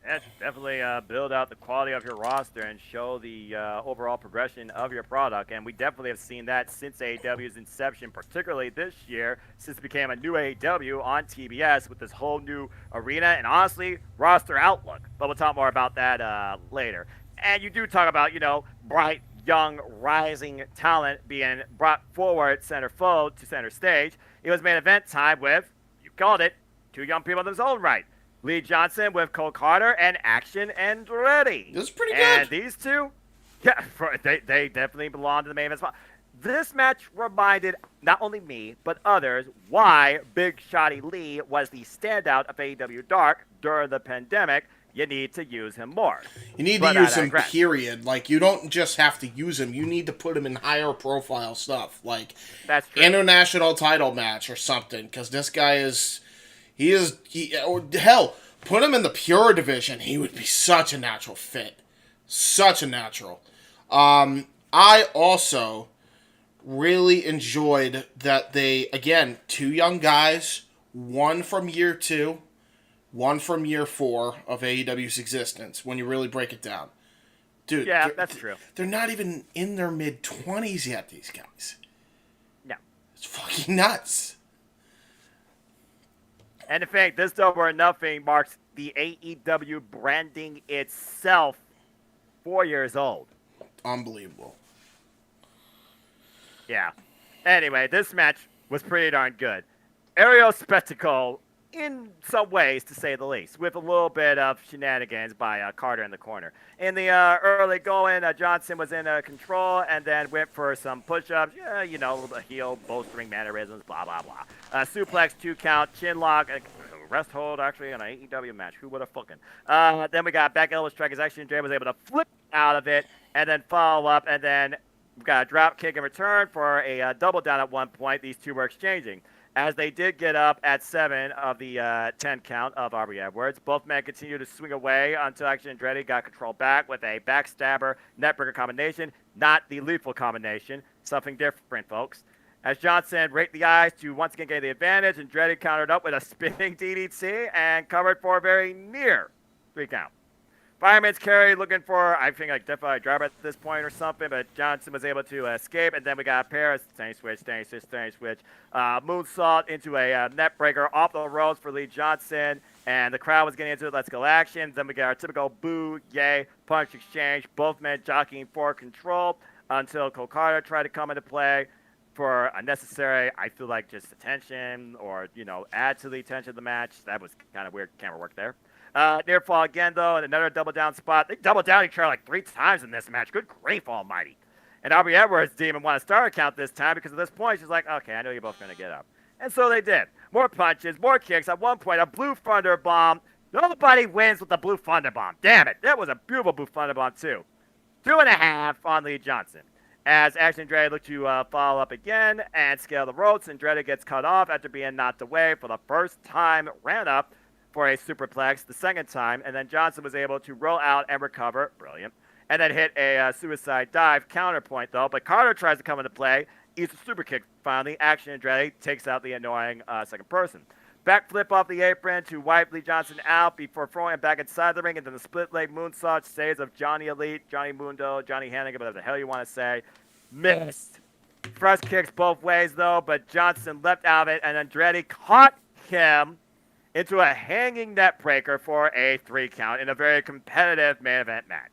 Yeah, definitely build out the quality of your roster and show the overall progression of your product. And we definitely have seen that since AEW's inception, particularly this year, since it became a new AEW on TBS with this whole new arena and, honestly, roster outlook. But we'll talk more about that later. And you do talk about, bright, young, rising talent being brought forward center fold to center stage. It was main event time with, you called it, two young people in their own right. Lee Johnson with Cole Carter and Action Andretti. This is pretty good. And these two, they definitely belong to the main event spot. This match reminded not only me, but others, why Big Shotty Lee was the standout of AEW Dark during the pandemic. You need to use him more. You need to use him, period. Like, you don't just have to use him. You need to put him in higher profile stuff. Like, that's true. International title match or something. Because this guy hell, put him in the Pure division. He would be such a natural fit. Such a natural. I also really enjoyed that they, again, two young guys, one from year 2, one from year 4 of AEW's existence, when you really break it down. Dude, yeah, that's true. They're not even in their mid-20s yet, these guys. No. It's fucking nuts. And in fact, this Double or Nothing marks the AEW branding itself 4 years old. Unbelievable. Yeah. Anyway, this match was pretty darn good. Aerial spectacle in some ways, to say the least, with a little bit of shenanigans by Carter in the corner. In the early going, Johnson was in control and then went for some push-ups. Yeah, a little bit of heel, bolstering mannerisms, blah, blah, blah. Suplex, 2 count, chin lock, rest hold, actually, in an AEW match. Who would have fucking? Then we got back elbow strike. His Action Dre was able to flip out of it and then follow up, and then we got a drop kick in return for a double down at one point. These two were exchanging. as they did get up at 7 of the 10 count of Aubrey Edwards. Both men continued to swing away until Action Andretti got control back with a backstabber netbreaker combination, not the lethal combination. Something different, folks. As Johnson raked the eyes to once again gain the advantage, Andretti countered up with a spinning DDT and covered for a very near 3 count. Fireman's carry looking for, I think, like definitely a driver at this point or something, but Johnson was able to escape, and then we got a pair of staying switch, moonsault into a net breaker off the ropes for Lee Johnson, and the crowd was getting into it. Let's go action. Then we got our typical boo, yay, punch exchange, both men jockeying for control until Cole Carter tried to come into play for unnecessary, I feel like, just attention or, add to the attention of the match. That was kind of weird camera work there. Near fall again, though, and another double down spot. They doubled down each other like 3 times in this match. Good grief almighty. And Aubrey Edwards didn't even want to start a count this time because at this point she's like, okay, I know you're both going to get up. And so they did. More punches, more kicks. At one point, a Blue Thunder Bomb. Nobody wins with the Blue Thunder Bomb. Damn it. That was a beautiful Blue Thunder Bomb, too. 2.5 on Lee Johnson. As Action Andretti looked to follow up again and scale the ropes, Andretti gets cut off after being knocked away for the first time, ran up for a superplex the second time, and then Johnson was able to roll out and recover. Brilliant. And then hit a suicide dive counterpoint, though. But Carter tries to come into play, eats a super kick finally. Action Andretti takes out the annoying second person. Backflip off the apron to wipe Lee Johnson out before throwing him back inside the ring, and then the split leg moonsault saves of Johnny Elite, Johnny Mundo, Johnny Hannigan, whatever the hell you want to say. Missed. Thrust kicks both ways, though, but Johnson leapt out of it, and Andretti caught him into a hanging net breaker for a 3 count in a very competitive main event match.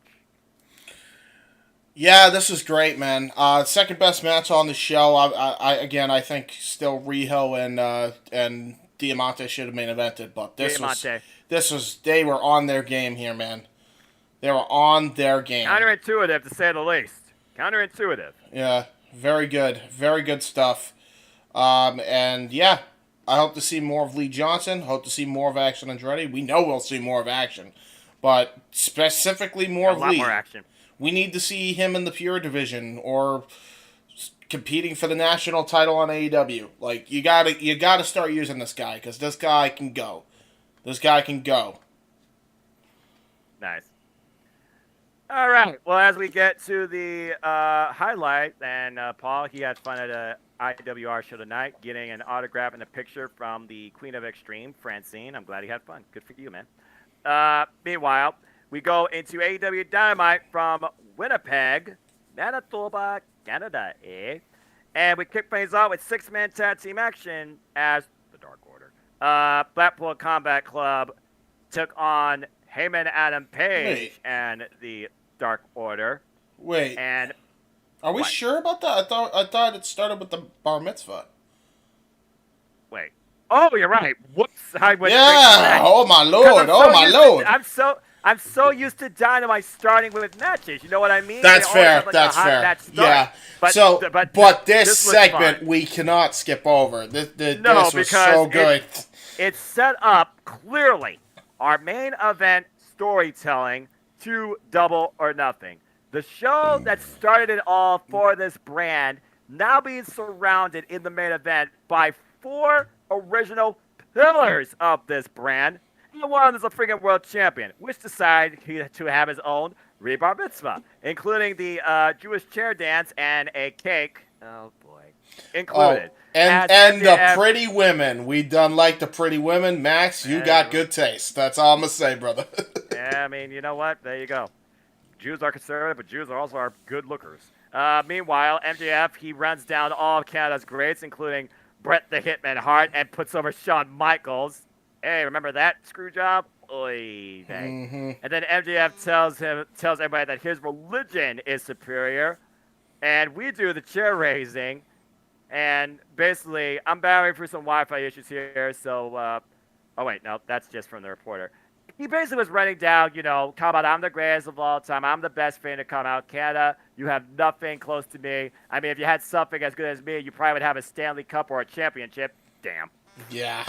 Yeah, this is great, man. Second best match on the show. I think still Riho and Diamante should have main evented, but this was they were on their game here, man. They were on their game. Counterintuitive, to say the least. Counterintuitive. Yeah, very good stuff. And yeah, I hope to see more of Lee Johnson. Hope to see more of Action Andretti. We know we'll see more of Action, but specifically more of Lee. A lot more action. We need to see him in the Pure division or competing for the national title on AEW. Like you gotta start using this guy because this guy can go. Nice. All right. Well, as we get to the highlight, and Paul, he had fun at a IWR show tonight, getting an autograph and a picture from the Queen of Extreme, Francine. I'm glad he had fun. Good for you, man. Meanwhile, we go into AEW Dynamite from Winnipeg, Manitoba, Canada, And we kick things off with 6-man tag team action as the Dark Order. Blackpool Combat Club took on Heyman Adam Page and the Dark Order. Wait. And are we sure about that? I thought it started with the bar mitzvah. Wait. Oh, you're right. Whoops. Oh my lord. Lord. I'm so used to Dynamite starting with matches. You know what I mean? That's fair. That's fair. Yeah. But this segment we cannot skip over. This was so good. It set up clearly our main event storytelling to Double or Nothing. The show that started it all for this brand now being surrounded in the main event by 4 original pillars of this brand. And one is a freaking world champion, which decided to have his own Rebar Mitzvah, including the Jewish chair dance and a cake. Oh, boy. Included. And the pretty women. We done like the pretty women. Max, you got good taste. That's all I'm going to say, brother. Yeah, I mean, you know what? There you go. Jews are conservative, but Jews are also our good lookers. Meanwhile, MJF, he runs down all of Canada's greats, including Bret the Hitman Hart, and puts over Shawn Michaels. Hey, remember that screw job? Oy vey. Mm-hmm. And then MJF tells everybody that his religion is superior, and we do the chair raising. And basically, I'm battling through some Wi-Fi issues here, so oh wait, no, that's just from the reporter. He basically was running down, come out, I'm the greatest of all time. I'm the best fan to come out. Canada, you have nothing close to me. I mean, if you had something as good as me, you probably would have a Stanley Cup or a championship. Damn. Yeah.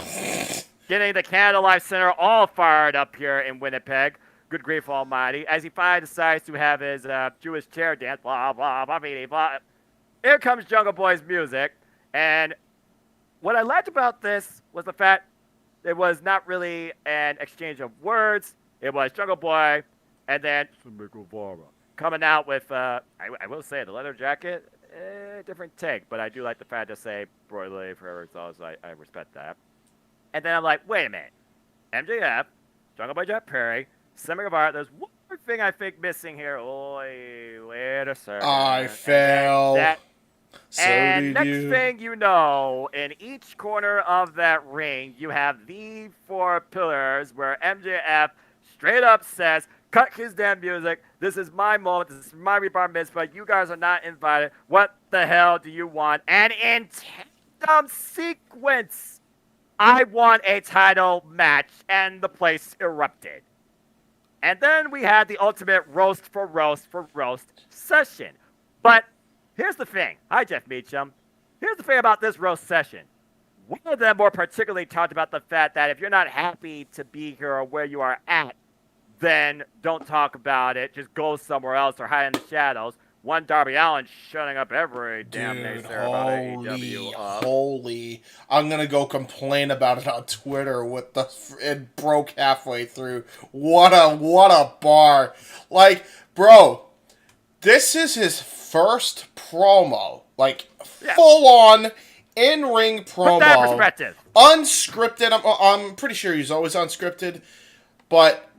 Getting the Canada Life Center all fired up here in Winnipeg. Good grief almighty. As he finally decides to have his Jewish chair dance, blah, blah, blah, blah, blah. Here comes Jungle Boy's music, and what I liked about this was the fact it was not really an exchange of words. It was Jungle Boy and then Sammy Guevara coming out with, I will say, the leather jacket, different take, but I do like the fact to say Broadway forever, so I respect that. And then I'm like, wait a minute. MJF, Jungle Boy Jack Perry, Sammy Guevara, there's one more thing I think missing here. Oh, wait a second. I fell. So And next you. thing you know, in each corner of that ring, you have the 4 pillars where MJF straight up says, cut his damn music. This is my moment. This is my bar mitzvah. You guys are not invited. What the hell do you want? And in tandem sequence, I want a title match. And the place erupted. And then we had the ultimate roast for roast for roast session. But here's the thing. Hi, Jeff Meacham. Here's the thing about this roast session. One of them more particularly talked about the fact that if you're not happy to be here or where you are at, then don't talk about it. Just go somewhere else or hide in the shadows. One Darby Allin shutting up every damn naysayer about AEW. Holy. I'm going to go complain about it on Twitter it broke halfway through. What a bar. Like, bro, this is his first promo. Like, full on in-ring promo. Put that in perspective. Unscripted. I'm pretty sure he's always unscripted. But,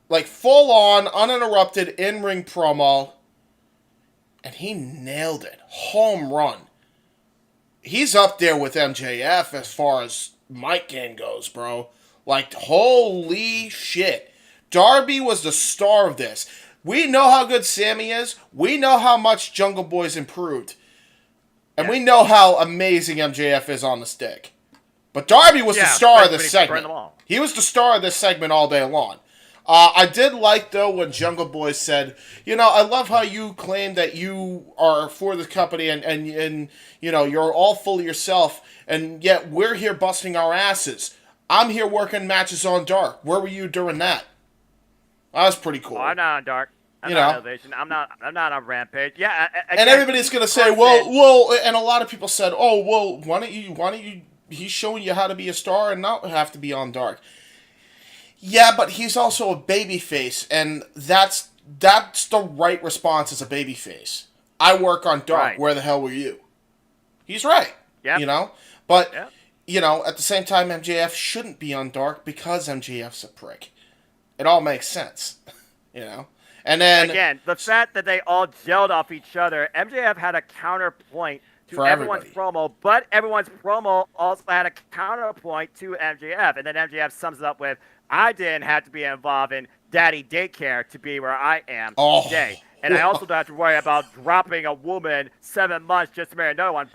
like, full on, uninterrupted in-ring promo. And he nailed it. Home run. He's up there with MJF as far as mic game goes, bro. Like, holy shit. Darby was the star of this. We know how good Sammy is. We know how much Jungle Boy's improved. And we know how amazing MJF is on the stick. But Darby was the star of this segment. He was the star of this segment all day long. I did like, though, when Jungle Boy said, I love how you claim that you are for the company and you're all full of yourself, and yet we're here busting our asses. I'm here working matches on Dark. Where were you during that? That was pretty cool. Oh, I'm not on Dark. I'm not on Elevation. I'm not on Rampage. Yeah. Again, and everybody's going to say, well, and a lot of people said, oh, well, why don't you, he's showing you how to be a star and not have to be on Dark. Yeah, but he's also a babyface, and that's the right response as a babyface. I work on Dark. Right. Where the hell were you? He's right. Yeah. But at the same time, MJF shouldn't be on Dark because MJF's a prick. It all makes sense. And then again, the fact that they all gelled off each other, MJF had a counterpoint to everyone's promo, but everyone's promo also had a counterpoint to MJF, and then MJF sums it up with, I didn't have to be involved in daddy daycare to be where I am today. And I also don't have to worry about dropping a woman 7 months just to marry another one.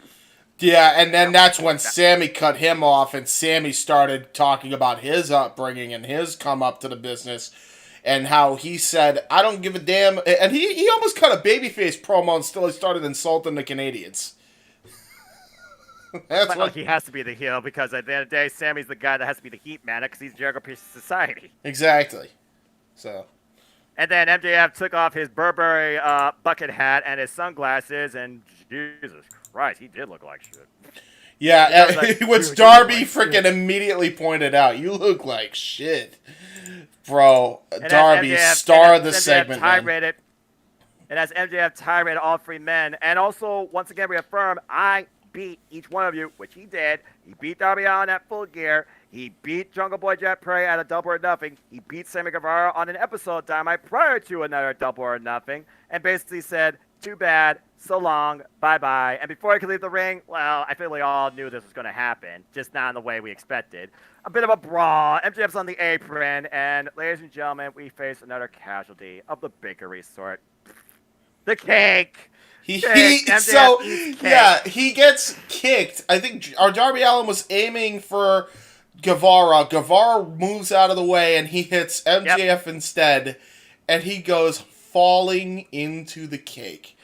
Yeah, and then that's when Sammy cut him off, and Sammy started talking about his upbringing and his come up to the business, and how he said, I don't give a damn. And he almost cut a babyface promo and still started insulting the Canadians. That's what he has to be the heel, because at the end of the day, Sammy's the guy that has to be the heat man because he's Jericho Piece of Society. Exactly. So. And then MJF took off his Burberry bucket hat and his sunglasses, and Jesus Christ, he did look like shit. Yeah, which Darby freaking immediately pointed out. You look like shit. Bro, Darby, star of the segment, man. And as MJF tirade all 3 men, and also, once again, reaffirm, I beat each one of you, which he did. He beat Darby Allin at Full Gear. He beat Jungle Boy Jet Prey at a Double or Nothing. He beat Sammy Guevara on an episode of Dynamite prior to another Double or Nothing, and basically said, too bad, so long, bye-bye. And before he could leave the ring, well, I feel we all knew this was going to happen, just not in the way we expected. A bit of a brawl. MJF's on the apron, and ladies and gentlemen, we face another casualty of the bakery sort. The cake! He gets kicked. I think our Darby Allin was aiming for Guevara. Guevara moves out of the way, and he hits MJF instead, and he goes falling into the cake.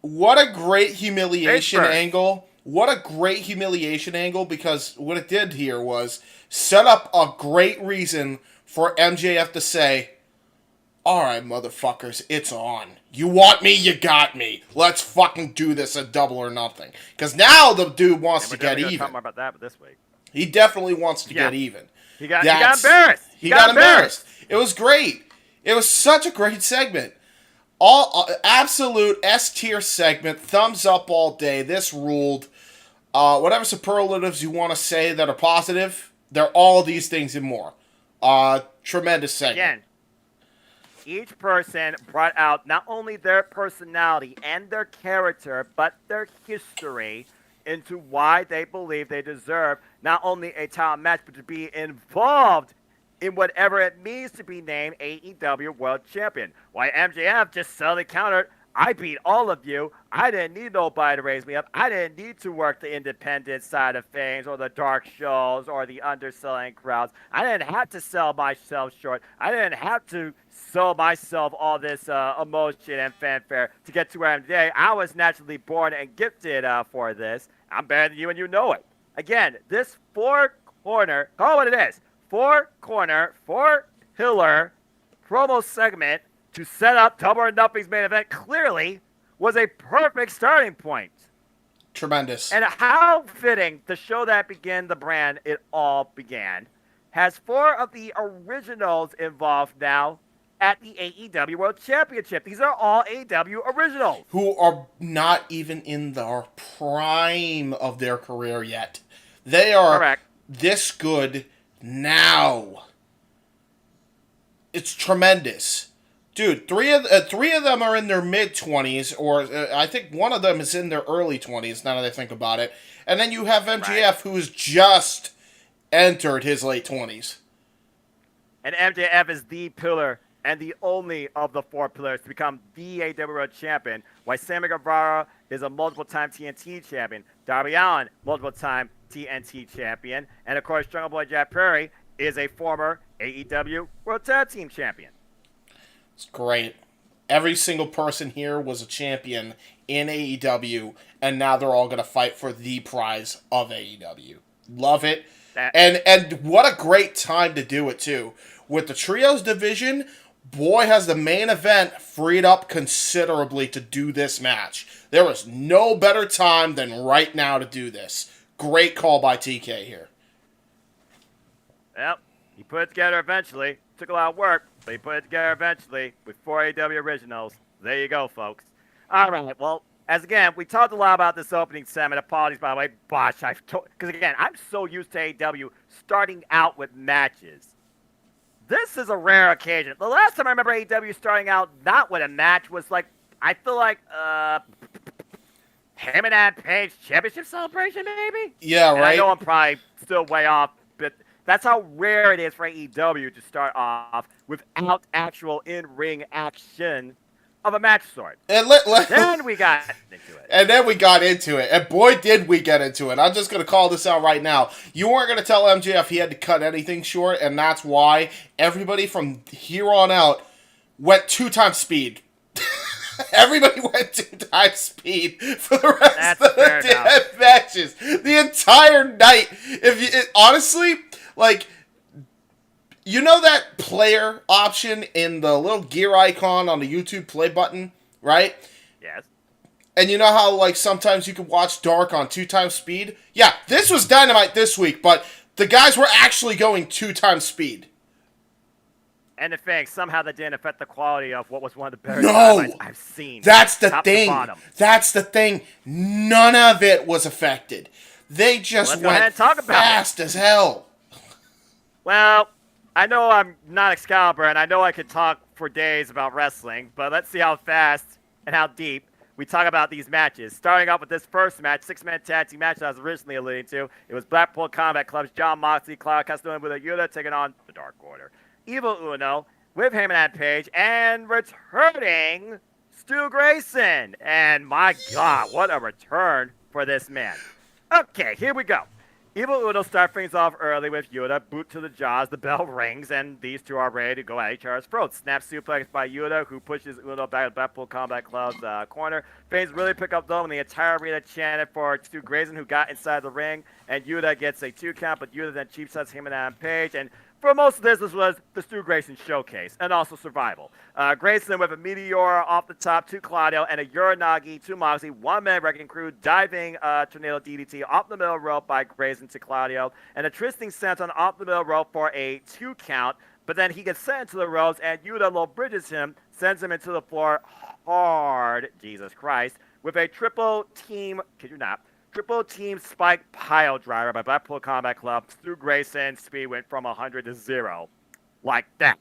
What a great humiliation angle. What a great humiliation angle, because what it did here was set up a great reason for MJF to say, Alright, motherfuckers, it's on. You want me, you got me. Let's fucking do this at Double or Nothing. Because now the dude wants to get even. Talk more about that this week. He definitely wants to get even. He got embarrassed. He got embarrassed. It was great. It was such a great segment. All absolute S-tier segment. Thumbs up all day. This ruled. Whatever superlatives you want to say that are positive, they're all these things and more. Tremendous segment. Again, each person brought out not only their personality and their character, but their history into why they believe they deserve not only a title match, but to be involved in whatever it means to be named AEW World Champion. Why MJF just suddenly countered, I beat all of you. I didn't need nobody to raise me up. I didn't need to work the independent side of things or the dark shows or the underselling crowds. I didn't have to sell myself short. I didn't have to sell myself all this emotion and fanfare to get to where I am today. I was naturally born and gifted for this. I'm better than you and you know it. Again, this four-corner, call it what it is, four-corner, four-pillar promo segment to set up Double or Nothing's main event clearly was a perfect starting point. Tremendous. And how fitting the show that began the brand it all began has four of the originals involved now at the AEW World Championship. These are all AEW originals. Who are not even in the prime of their career yet. They are Correct. This good now. It's tremendous. Dude, three of them are in their mid-20s, or I think one of them is in their early 20s, now that I think about it. And then you have MJF, who's just entered his late 20s. And MJF is the pillar and the only of the four pillars to become the AEW World Champion, while Sammy Guevara is a multiple-time TNT champion, Darby Allin, multiple-time TNT champion, and of course, Jungle Boy Jack Perry is a former AEW World Tag Team champion. It's great. Every single person here was a champion in AEW, and now they're all going to fight for the prize of AEW. Love it. And what a great time to do it, too. With the Trios division, boy, has the main event freed up considerably to do this match. There was no better time than right now to do this. Great call by TK here. Yep. He put it together eventually. Took a lot of work, but he put it together eventually with 4 AEW originals. There you go, folks. All right, well, as again, we talked a lot about this opening segment. Apologies, by the way. Because again, I'm so used to AEW starting out with matches. This is a rare occasion. The last time I remember AEW starting out not with a match was like, I feel like, Dynamite Page Championship Celebration, maybe? Yeah, and right. I know I'm probably still way off, but that's how rare it is for AEW to start off without actual in-ring action of a match sort. And then we got into it. And then we got into it. And boy, did we get into it. I'm just going to call this out right now. You weren't going to tell MJF he had to cut anything short, and that's why everybody from here on out went 2 times speed. Everybody went 2 times speed for the rest of the damn matches. The entire night. Honestly, like, you know that player option in the little gear icon on the YouTube play button, right? Yes. And you know how, like, sometimes you can watch Dark on 2 times speed? Yeah, this was Dynamite this week, but the guys were actually going 2 times speed. And the thing, somehow that didn't affect the quality of what was one of the better Dynamites I've seen. That's the top thing. to bottom. That's the thing. None of it was affected. They just went fast as hell. Well, I know I'm not Excalibur, and I know I could talk for days about wrestling, but let's see how fast and how deep we talk about these matches. Starting off with this first match, 6-man tag team match that I was originally alluding to. It was Blackpool Combat Club's John Moxley, Claudio Castagnoli with Yuta taking on the Dark Order. Evil Uno with Heyman Page and returning Stu Grayson. And my God, what a return for this man. Okay, here we go. Evil Uno start things off early with Yuta, boot to the jaws, the bell rings, and these two are ready to go at each other's throats. Snap suplex by Yuta, who pushes Uno back to Blackpool Combat Club's corner. Fans really pick up though when the entire arena chanted for Stu Grayson, who got inside the ring, and Yuta gets a 2 count, but Yuta then cheap shots him and Adam Page, and for most of this was the Stu Grayson showcase and also survival. Grayson with a meteor off the top to Claudio and a Uranagi to Moxley. 1 man wrecking crew diving tornado DDT off the middle rope by Grayson to Claudio. And a twisting senton off the middle rope for a 2 count. But then he gets sent into the ropes and Yuta low bridges him, sends him into the floor hard, Jesus Christ, with a triple team, kid you not, triple team spike pile driver by Blackpool Combat Club. Stu Grayson's speed went from 100 to 0. Like that.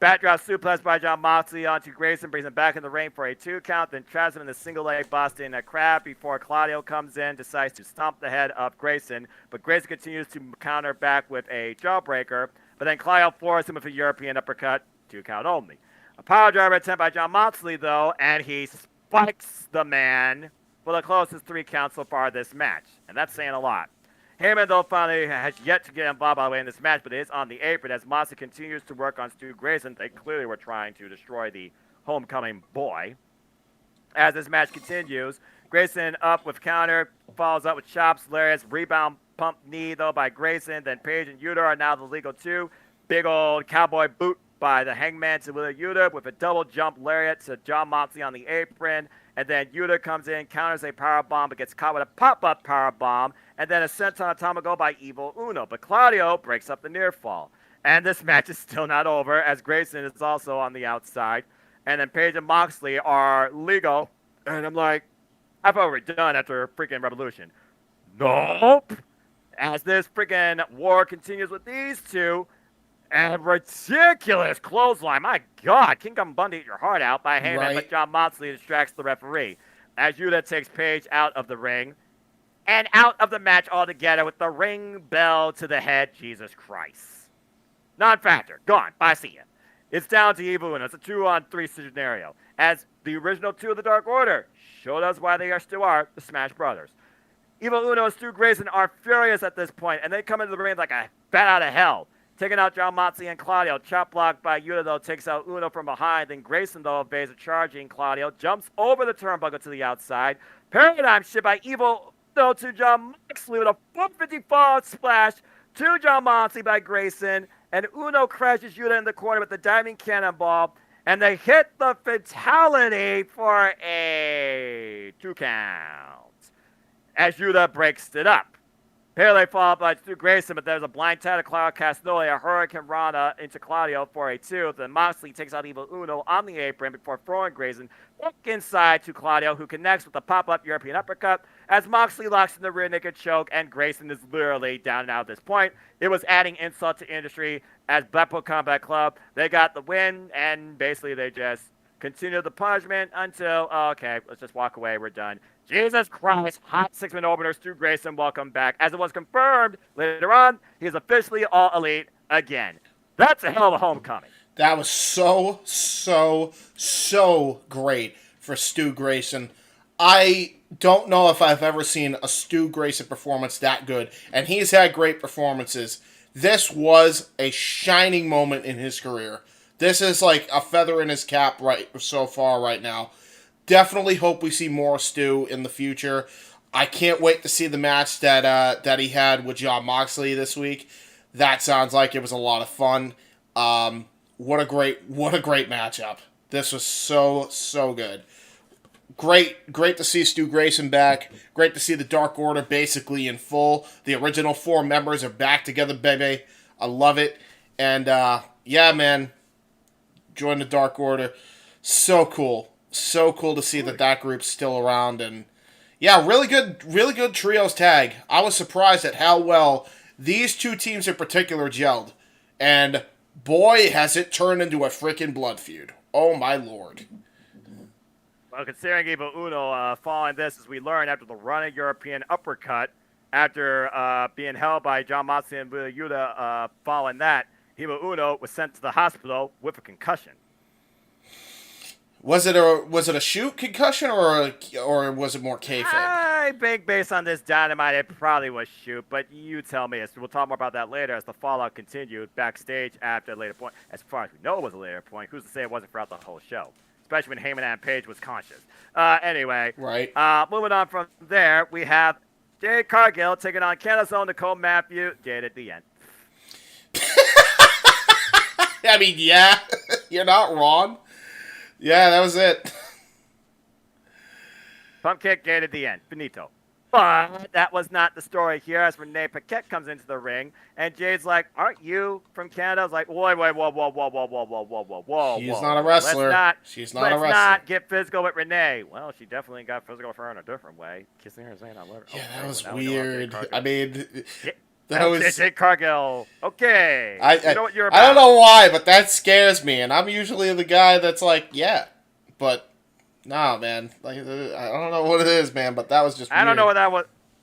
Backdrop suplex by John Moxley onto Grayson, brings him back in the ring for a 2 count, then traps him in the single leg Boston a crab before Claudio comes in, decides to stomp the head of Grayson, but Grayson continues to counter back with a jawbreaker, but then Claudio floors him with a European uppercut, 2 count only. A power driver attempt by John Moxley though, and he spikes the man for the closest 3 counts so far this match, and that's saying a lot. Heyman, though, finally has yet to get involved, by the way, in this match, but it is on the apron as Moxley continues to work on Stu Grayson. They clearly were trying to destroy the homecoming boy. As this match continues, Grayson up with counter, follows up with chops, lariats, rebound pump knee, though, by Grayson. Then Page and Yuta are now the legal 2. Big old cowboy boot by the Hangman to Wheeler Yuta with a double jump lariat to John Moxley on the apron. And then Yuta comes in, counters a powerbomb, but gets caught with a pop-up powerbomb. And then a senton atomico by Evil Uno. But Claudio breaks up the near fall. And this match is still not over, as Grayson is also on the outside. And then Page and Moxley are legal. And I'm like, I thought we were done after freaking Revolution. Nope. As this freaking war continues with these two. And ridiculous clothesline. My God, King Kong Bundy, eat your heart out by Heyman, right. But John Moxley distracts the referee. As Yuta takes Page out of the ring. And out of the match altogether with the ring bell to the head. Jesus Christ. Non-factor. Gone. Bye, see ya. It's down to Evil Uno. It's a 2-on-3 scenario. As the original 2 of the Dark Order showed us why they still are the Smash Brothers. Evil Uno and Stu Grayson are furious at this point, and they come into the ring like a bat out of hell. Taking out John Moxley and Claudio. Chop block by Yuta, though, takes out Uno from behind. Then Grayson, though, evades a charging Claudio. Jumps over the turnbuckle to the outside. Paradigm shift by Evil Uno to John Moxley with a 450 fall splash to John Moxley by Grayson. And Uno crashes Yuta in the corner with the diving cannonball. And they hit the fatality for a 2 count. As Yuta breaks it up. Pele followed by Stu Grayson, but there's a blind tag to Claudio Castagnoli, a Hurricane Rana into Claudio for a 2. Then Moxley takes out Evil Uno on the apron before throwing Grayson back inside to Claudio, who connects with the pop-up European uppercut as Moxley locks in the rear naked choke, and Grayson is literally down and out at this point. It was adding insult to injury as Blackpool Combat Club. They got the win, and basically they just continued the punishment until, okay, let's just walk away, we're done. Jesus Christ, hot 6-minute opener, Stu Grayson, welcome back. As it was confirmed later on, he's officially All Elite again. That's a hell of a homecoming. That was so great for Stu Grayson. I don't know if I've ever seen a Stu Grayson performance that good, and he's had great performances. This was a shining moment in his career. This is like a feather in his cap right so far right now. Definitely hope we see more Stu in the future. I can't wait to see the match that he had with John Moxley this week. That sounds like it was a lot of fun. What a great matchup. This was so good. Great to see Stu Grayson back. Great to see the Dark Order basically in full. The original 4 members are back together, baby. I love it. And yeah, man, join the Dark Order. So cool. So cool to see that group's still around, and yeah, really good trios tag. I was surprised at how well these 2 teams in particular gelled, and boy, has it turned into a freaking blood feud. Oh my lord. Well, considering Evil Uno following this, as we learned after the running European uppercut, after being held by John Moxley and Yuta following that, Evil Uno was sent to the hospital with a concussion. Was it a shoot concussion or was it more kayfabe? I think based on this Dynamite, it probably was shoot, but you tell me. We'll talk more about that later as the fallout continued backstage after a later point. As far as we know, it was a later point. Who's to say it wasn't throughout the whole show? Especially when Heyman and Page was conscious. Anyway, right. Moving on from there, we have Jade Cargill taking on Candice Owens, Nicole Matthew. Jade at the end. I mean, yeah, you're not wrong. Yeah, that was it. Pump kick gate at the end. Finito. But that was not the story here as Renee Paquette comes into the ring. And Jade's like, aren't you from Canada? I was like, whoa, whoa. She's not a wrestler. She's not a wrestler. Let's not get physical with Renee. Well, she definitely got physical with her in a different way. Kissing her and saying, I love her. Yeah, okay, that was well, weird. I mean, that was... Jade Cargill. Okay. I know what you're about. I don't know why, but that scares me. And I'm usually the guy that's like, yeah. But... Nah, man. Like, I don't know what it is, man, but that was just weird. I don't know what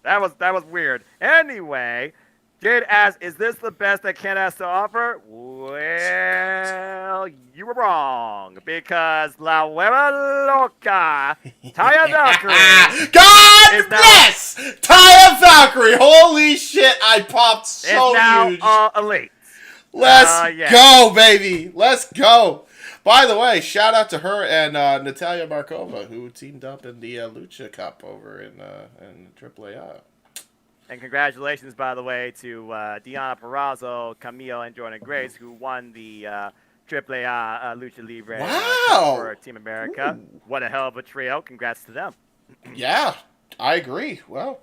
that was. That was weird. Anyway, Jade asks, is this the best that Ken has to offer? Well, you were wrong. Because La Hueva Loca, Taya Valkyrie. God bless! Taya Valkyrie! Holy shit, I popped so is now huge. Elite. Let's go, baby. Let's go. By the way, shout out to her and Natalia Markova, who teamed up in the Lucha Cup over in AAA. And congratulations, by the way, to Deonna Purrazzo, Camille, and Jordan Grace, who won the AAA Lucha Libre Cup for Team America. Ooh. What a hell of a trio. Congrats to them. Yeah, I agree. Well.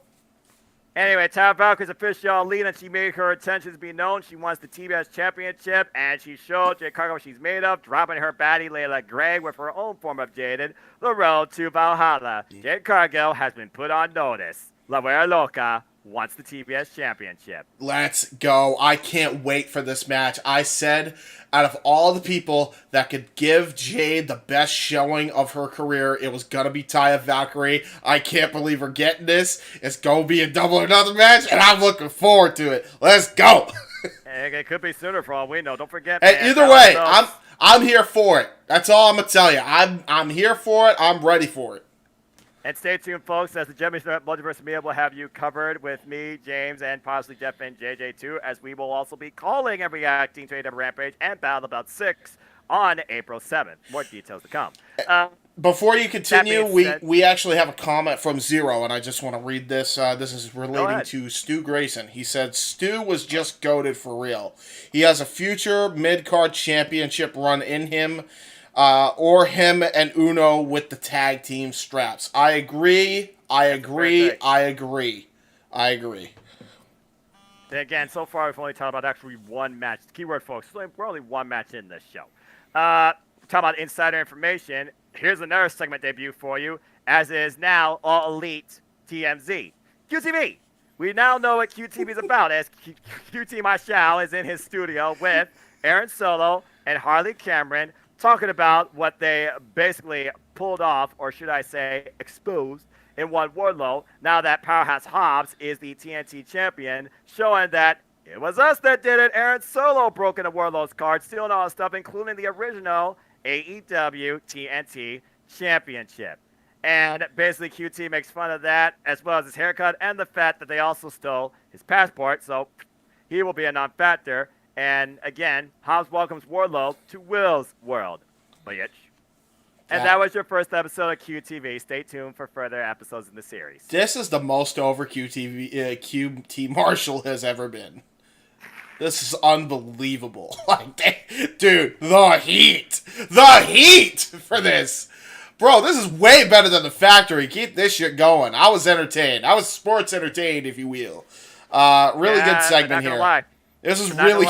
Anyway, Taya Valkyrie's official lead, and she made her intentions be known. She wants the TBS Championship, and she showed Jade Cargill what she's made of, dropping her baddie Layla Gray with her own form of Jaded, the road to Valhalla. Jade Cargill has been put on notice. La Hueva Loca wants the TBS Championship. Let's go. I can't wait for this match. I said, out of all the people that could give Jade the best showing of her career, it was going to be Taya Valkyrie. I can't believe we're getting this. It's going to be a double or nothing match, and I'm looking forward to it. Let's go. It could be sooner for all we know. Don't forget, man. Either way, I'm here for it. That's all I'm going to tell you. I'm here for it. I'm ready for it. And stay tuned, folks, as the Championship Multiverse Media will have you covered with me, James, and possibly Jeff and JJ too, as we will also be calling and reacting to AEW Rampage and Battle About 6 on April 7th. More details to come. Before you continue, we actually have a comment from Zero, and I just want to read this. This is relating to Stu Grayson. He said, Stu was just goated for real. He has a future mid-card championship run in him. Or him and Uno with the tag team straps. I agree. Again, so far we've only talked about actually one match. Keyword, folks, we're only one match in this show. Talk about insider information. Here's another segment debut for you, as is now All Elite TMZ. QTV. We now know what QTV is about, as QT Marshall is in his studio with Aaron Solo and Harley Cameron, talking about what they basically pulled off, or should I say exposed, in one Wardlow, now that Powerhouse Hobbs is the TNT champion, showing that it was us that did it. Aaron Solo broke into Wardlow's card, stealing all his stuff, including the original AEW TNT championship. And basically QT makes fun of that, as well as his haircut, and the fact that they also stole his passport, so he will be a non-factor. And again, Hobbs welcomes Wardlow to Will's world. Bitch. And that was your first episode of QTV. Stay tuned for further episodes in the series. This is the most over QT Marshall has ever been. This is unbelievable. Dude, the heat for this. Bro, this is way better than the Factory. Keep this shit going. I was entertained. I was sports entertained, if you will. Really good segment here. Lie. This is really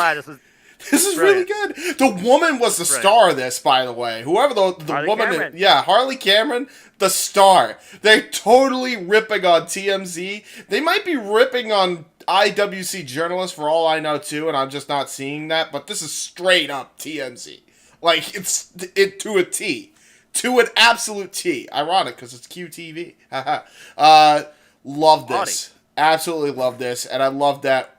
good. The woman was the star of this, by the way. Whoever the woman, Harley Cameron, the star. They're totally ripping on TMZ. They might be ripping on IWC journalists for all I know too, and I'm just not seeing that. But this is straight up TMZ. Like it's to a T, to an absolute T. Ironic because it's QTV. Love this. Absolutely love this, and I love that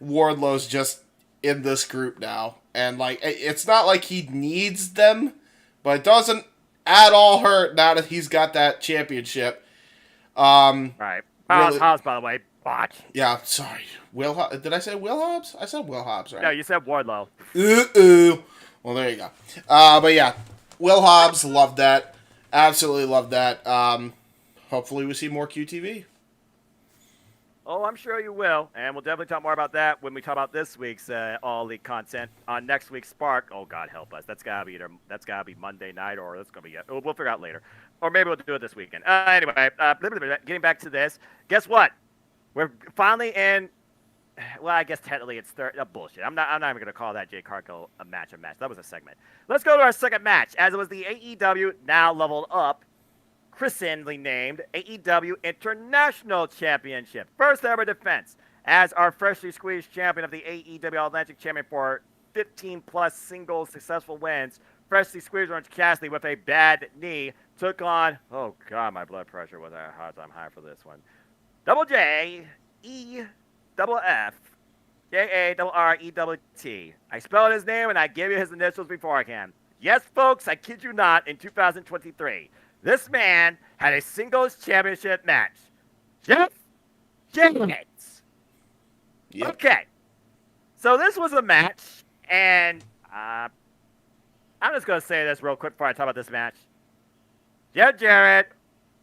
Wardlow's just in this group now, and like it's not like he needs them, but it doesn't at all hurt now that he's got that championship. Right. Hobbs, by the way, botch. Yeah, sorry. Did I say Will Hobbs? I said Will Hobbs, right? No, you said Wardlow. Well, there you go. But yeah, Will Hobbs, love that. Absolutely love that. Hopefully we see more QTV. Oh, I'm sure you will, and we'll definitely talk more about that when we talk about this week's All Elite content on next week's Spark. Oh God, help us! That's gotta be Monday night, or that's gonna be we'll figure out later, or maybe we'll do it this weekend. Anyway, getting back to this, guess what? We're finally in. Well, I guess technically it's third. Bullshit. I'm not even gonna call that Jade Cargill a match. That was a segment. Let's go to our second match, as it was the AEW now leveled up, christenedly named AEW International Championship. First ever defense as our freshly squeezed champion of the AEW Atlantic Champion for 15 plus single successful wins. Freshly squeezed Orange Cassidy with a bad knee took on. Oh God, my blood pressure was hard. I'm high for this one. Double J E double F JARREWT. I spelled his name and I gave you his initials beforehand. Yes, folks, I kid you not, in 2023, this man had a singles championship match. Jeff Jarrett. Yep. Okay. So this was a match, and I'm just going to say this real quick before I talk about this match. Jeff Jarrett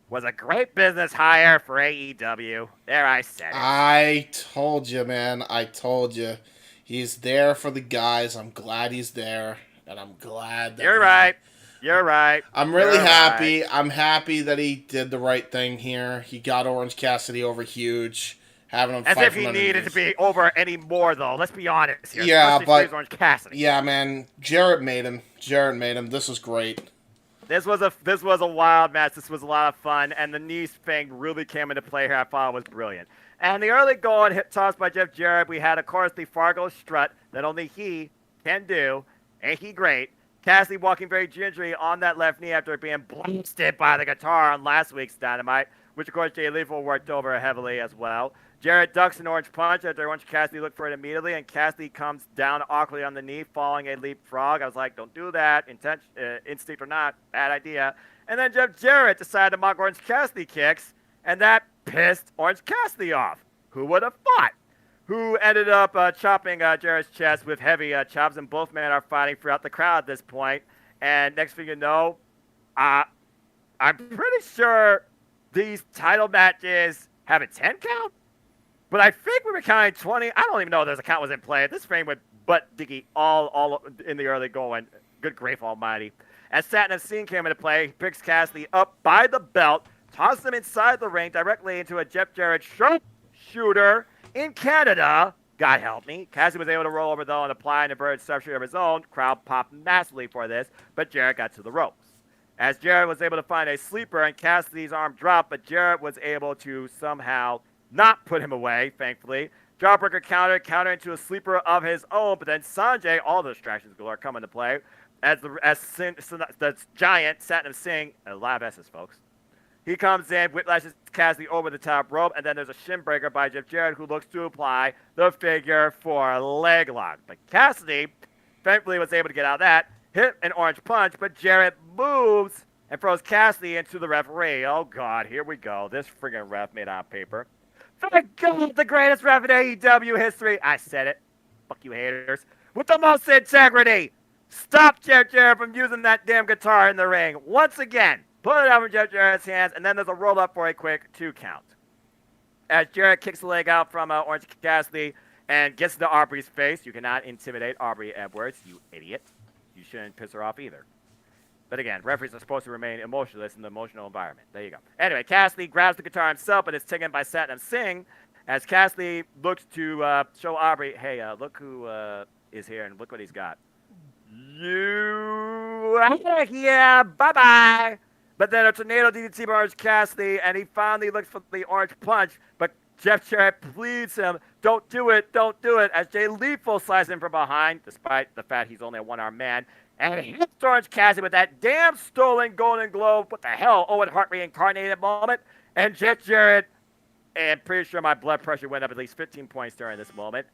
was a great business hire for AEW. There, I said it. I told you, man. I told you. He's there for the guys. I'm glad he's there, and I'm glad that You're right. You're right. I'm really happy. Right. I'm happy that he did the right thing here. He got Orange Cassidy over huge, having him as fight if he needed to be over any more, though. Let's be honest here. Yeah, but Orange Cassidy. Yeah, man. Jarrett made him. This was great. This was a wild match. This was a lot of fun, and the knee thing really came into play here. I thought it was brilliant. And the early going hit toss by Jeff Jarrett. We had, of course, the Fargo strut that only he can do. Ain't he great? Cassidy walking very gingerly on that left knee after being blasted by the guitar on last week's Dynamite, which, of course, Jay Lethal worked over heavily as well. Jarrett ducks an orange punch after Orange Cassidy looked for it immediately, and Cassidy comes down awkwardly on the knee, following a leapfrog. I was like, don't do that, instinct or not, bad idea. And then Jeff Jarrett decided to mock Orange Cassidy kicks, and that pissed Orange Cassidy off. Who would have thought? Who ended up chopping Jarrett's chest with heavy chops, and both men are fighting throughout the crowd at this point. And next thing you know, I'm pretty sure these title matches have a 10 count, but I think we were counting 20. I don't even know if there's a count was in play. This frame went butt diggy all in the early going. Good grief almighty. As Satnam Singh came into play, he picks Cassidy up by the belt, tosses him inside the ring directly into a Jeff Jarrett sharpshooter. In Canada, God help me, Cassidy was able to roll over, though, and apply an inverted sharpshooter of his own. Crowd popped massively for this, but Jarrett got to the ropes. As Jarrett was able to find a sleeper, and Cassidy's arm dropped, but Jarrett was able to somehow not put him away, thankfully. Jawbreaker counter into a sleeper of his own, but then Sanjay, all the distractions galore, come into play, as the giant Satnam Singh, a lot of S's, folks. He comes in, whiplashes Cassidy over the top rope, and then there's a shin breaker by Jeff Jarrett, who looks to apply the figure for a leg lock. But Cassidy, thankfully, was able to get out of that, hit an orange punch, but Jarrett moves and throws Cassidy into the referee. Oh, God, here we go. This friggin' ref made on paper. Thank God, the greatest ref in AEW history. I said it. Fuck you haters. With the most integrity. Stop Jeff Jarrett from using that damn guitar in the ring. Once again. Put it over Jeff Jarrett's hands, and then there's a roll-up for a quick 2 count. As Jarrett kicks the leg out from Orange Cassidy and gets to Aubrey's face. You cannot intimidate Aubrey Edwards, you idiot. You shouldn't piss her off either. But again, referees are supposed to remain emotionless in the emotional environment. There you go. Anyway, Cassidy grabs the guitar himself, but it's taken by Satnam Singh. As Cassidy looks to show Aubrey, hey, look who is here, and look what he's got. You yeah, bye-bye. But then a tornado DDT by Orange Cassidy, and he finally looks for the orange punch, but Jeff Jarrett pleads him, don't do it, as Jay Lethal slides in from behind, despite the fact he's only a one-armed man, and hits Orange Cassidy with that damn stolen Golden Globe, what the hell, Owen Hart reincarnated moment, and Jeff Jarrett, and pretty sure my blood pressure went up at least 15 points during this moment.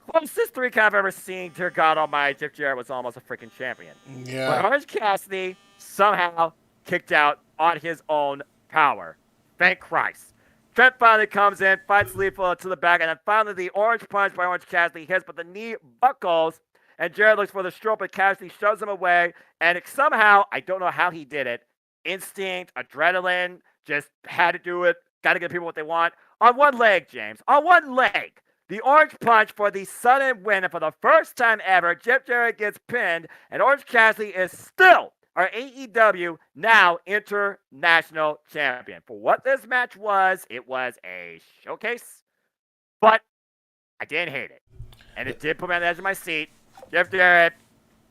Closest 3 count I've ever seen, dear God almighty, Jeff Jarrett was almost a freaking champion. Yeah. But Orange Cassidy somehow kicked out on his own power. Thank Christ. Trent finally comes in, fights Lethal to the back, and then finally the orange punch by Orange Cassidy hits, but the knee buckles, and Jarrett looks for the stroke, but Cassidy shoves him away, and somehow, I don't know how he did it, instinct, adrenaline, just had to do it, Got to give people what they want. On one leg, James. On one leg. The Orange Punch for the sudden win. And for the first time ever, Jeff Jarrett gets pinned. And Orange Cassidy is still our AEW now international champion. For what this match was, it was a showcase. But I didn't hate it. And it did put me on the edge of my seat. Jeff Jarrett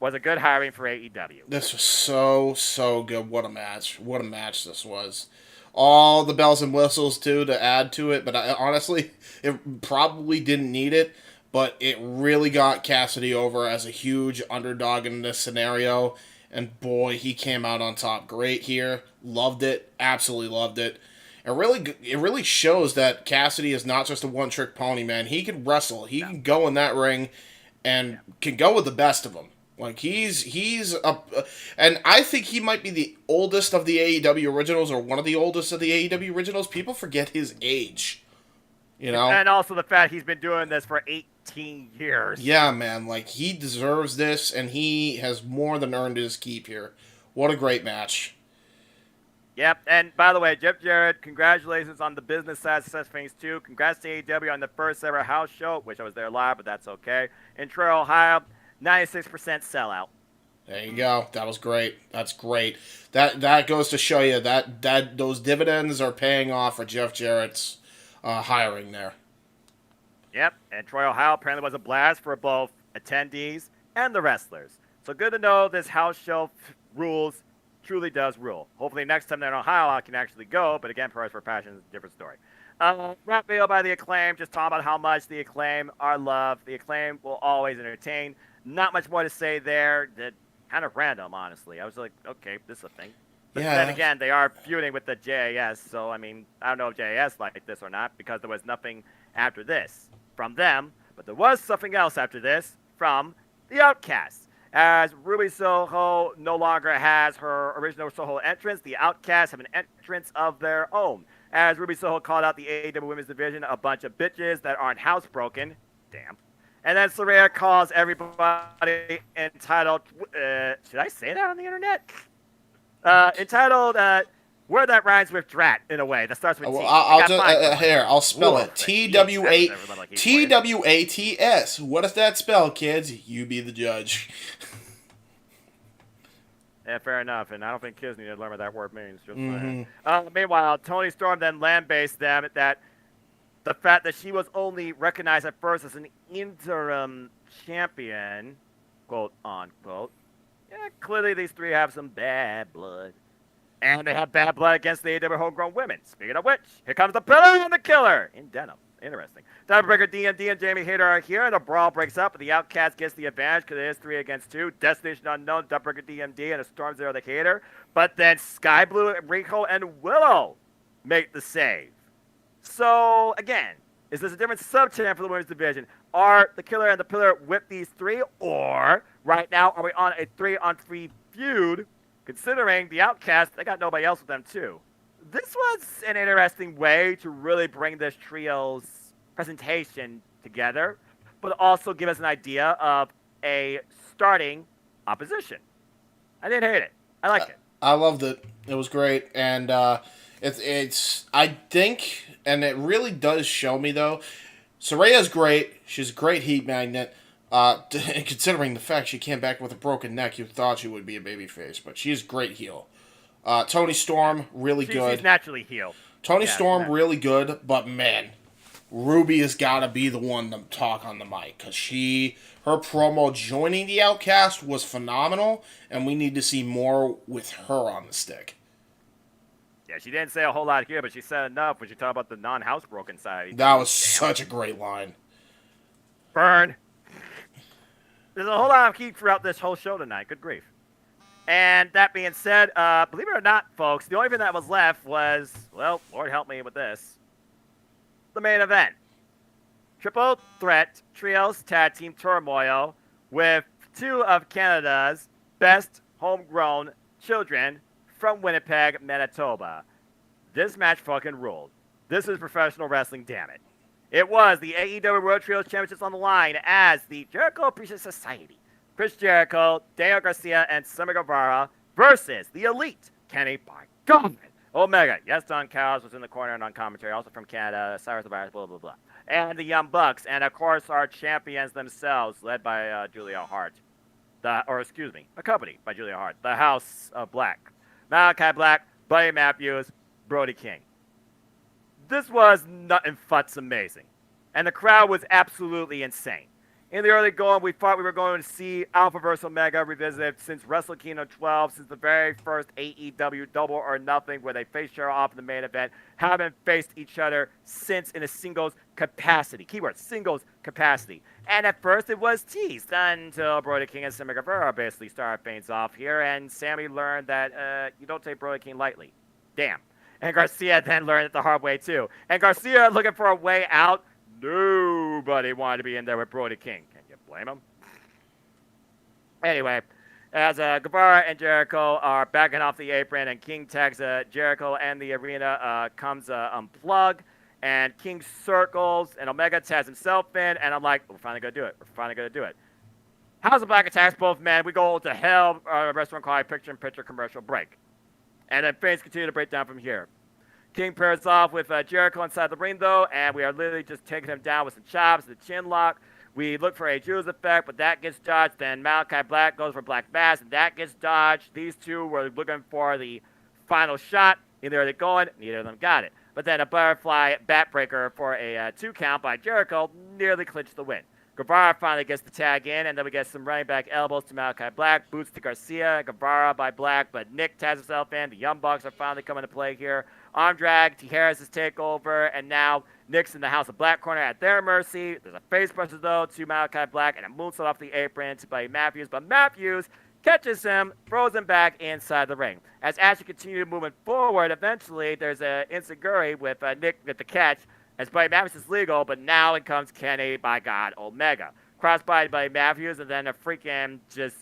was a good hiring for AEW. This was so good. What a match. What a match this was. All the bells and whistles, too, to add to it. But honestly, it probably didn't need it. But it really got Cassidy over as a huge underdog in this scenario. And boy, he came out on top great here. Loved it. Absolutely loved it. It really shows that Cassidy is not just a one-trick pony, man. He can wrestle. He can go in that ring and can go with the best of them. Like, he's up, and I think he might be the oldest of the AEW originals, or one of the oldest of the AEW originals. People forget his age, you know? And also the fact he's been doing this for 18 years. Yeah, man, like, he deserves this, and he has more than earned his keep here. What a great match. Yep, and by the way, Jeff Jarrett, congratulations on the business side of Success Things 2. Congrats to AEW on the first ever house show. Wish I was there live, but that's okay. In Troy, Ohio, 96% sellout. There you go. That was great. That's great. That goes to show you that those dividends are paying off for Jeff Jarrett's hiring there. Yep, and Troy, Ohio apparently was a blast for both attendees and the wrestlers. So good to know this house show rules truly does rule. Hopefully next time they're in Ohio, I can actually go. But again, Price for Passion is a different story. Rap video by The Acclaim. Just talking about how much The Acclaim are loved. The Acclaim will always entertain. Not much more to say there. That kind of random, honestly. I was like, okay, this is a thing. But then again, they are feuding with the JAS. So, I mean, I don't know if JAS liked this or not because there was nothing after this from them. But there was something else after this from the Outcasts. As Ruby Soho no longer has her original Soho entrance, the Outcasts have an entrance of their own. As Ruby Soho called out the AEW Women's Division a bunch of bitches that aren't housebroken. Damn. And then Saraya calls everybody entitled, should I say that on the internet? Entitled, word that rhymes with drat in a way. That starts with T. I'll spell it. TWATS. What does that spell, kids? You be the judge. Yeah, fair enough. And I don't think kids need to learn what that word means. Just meanwhile, Toni Storm then land-based them that the fact that she was only recognized at first as an interim champion, quote unquote. Yeah, clearly these three have some bad blood. And they have bad blood against the AEW homegrown women. Speaking of which, here comes the pillar and the killer in denim. Interesting. Breaker DMD and Jamie Hayter are here, and a brawl breaks up, but the Outcast gets the advantage because it is 3 against 2. Destination Unknown, Breaker DMD, and a Storm Zero the Hater. But then Sky Blue, Rico, and Willow make the save. So, again, is this a different sub-champ for the women's division? Are the killer and the pillar with these three? Or, right now, are we on a 3-on-3 feud? Considering the Outcast, they got nobody else with them, too. This was an interesting way to really bring this trio's presentation together, but also give us an idea of a starting opposition. I didn't hate it. I liked it. I loved it. It was great. And it's I think, and it really does show me, though, Saraya's great. She's a great heat magnet. Considering the fact she came back with a broken neck, you thought she would be a babyface, but she's a great heel. Toni Storm, really good. She's naturally healed. Toni Storm, really good, but man, Ruby has got to be the one to talk on the mic, because her promo joining the Outcast was phenomenal, and we need to see more with her on the stick. Yeah, she didn't say a whole lot here, but she said enough when she talked about the non-housebroken side. That was such a great line. Burn. There's a whole lot of heat throughout this whole show tonight. Good grief. And that being said, believe it or not, folks, the only thing that was left was, well, Lord help me with this, the main event. Triple Threat Trios Tag Team Turmoil with 2 of Canada's best homegrown children from Winnipeg, Manitoba. This match fucking ruled. This is professional wrestling, damn it. It was the AEW World Trios Championships on the line as the Jericho Appreciation Society, Chris Jericho, Daniel Garcia, and Sammy Guevara versus the Elite, Kenny by God, Omega, yes, Don Callis was in the corner and on commentary, also from Canada, Cyrus the Virus, blah, blah, blah. And the Young Bucks, and of course our champions themselves, led by Julia Hart. Accompanied by Julia Hart, the House of Black. Malachi Black, Buddy Matthews, Brody King. This was nothing but amazing. And the crowd was absolutely insane. In the early going, we thought we were going to see Alpha vs. Omega revisited since Wrestle Kingdom 12, since the very first AEW Double or Nothing, where they faced each other off in the main event, haven't faced each other since in a singles capacity. Keyword, singles capacity. And at first it was teased until Brody King and Sammy Guevara basically started things off here, and Sammy learned that you don't take Brody King lightly. Damn. And Garcia then learned it the hard way too. And Garcia looking for a way out. Nobody wanted to be in there with Brody King. Can you blame him? Anyway, as Guevara and Jericho are backing off the apron, and King tags Jericho and the arena, comes unplug, and King circles, and Omega tags himself in, and I'm like, we're finally going to do it. We're finally going to do it. House of Black attacks both men. We go to hell, restaurant quiet, picture-in-picture commercial break. And then things continue to break down from here. King pairs off with Jericho inside the ring, though, and we are literally just taking him down with some chops, the chin lock. We look for a Jews effect, but that gets dodged. Then Malachi Black goes for Black Mass, and that gets dodged. These two were looking for the final shot. Either they're going, neither of them got it. But then a butterfly backbreaker for a 2 count by Jericho nearly clinched the win. Guevara finally gets the tag in, and then we get some running back elbows to Malachi Black, boots to Garcia, Guevara by Black, but Nick tags himself in. The Young Bucks are finally coming to play here. Arm drag, Tijeras' takeover, and now Nick's in the House of Black corner at their mercy. There's a face buster, though, to Malachi Black, and a moonsault off the apron to Buddy Matthews, but Matthews catches him, throws him back inside the ring. As Ashley continues moving forward, eventually there's an Inseguri with Nick with the catch, as Buddy Matthews is legal, but now in comes Kenny, by God, Omega. Crossbody by Matthews, and then a freaking just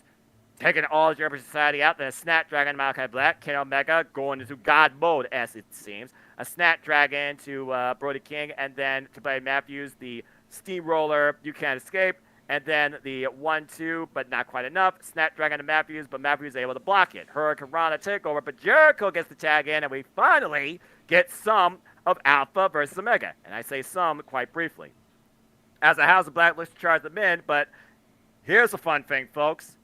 taking all of Jericho Society out, then a Snapdragon Malachi Black, Kenny Omega going into God mode, as it seems. A Snapdragon to Brody King, and then to Buddy Matthews, the Steamroller, You Can't Escape, and then the 1-2, but not quite enough. Snapdragon to Matthews, but Matthews is able to block it. Hurricane Rana takeover, but Jericho gets the tag in, and we finally get some of Alpha versus Omega. And I say some quite briefly. As the House of Black looks to charge them in, but here's the fun thing, folks.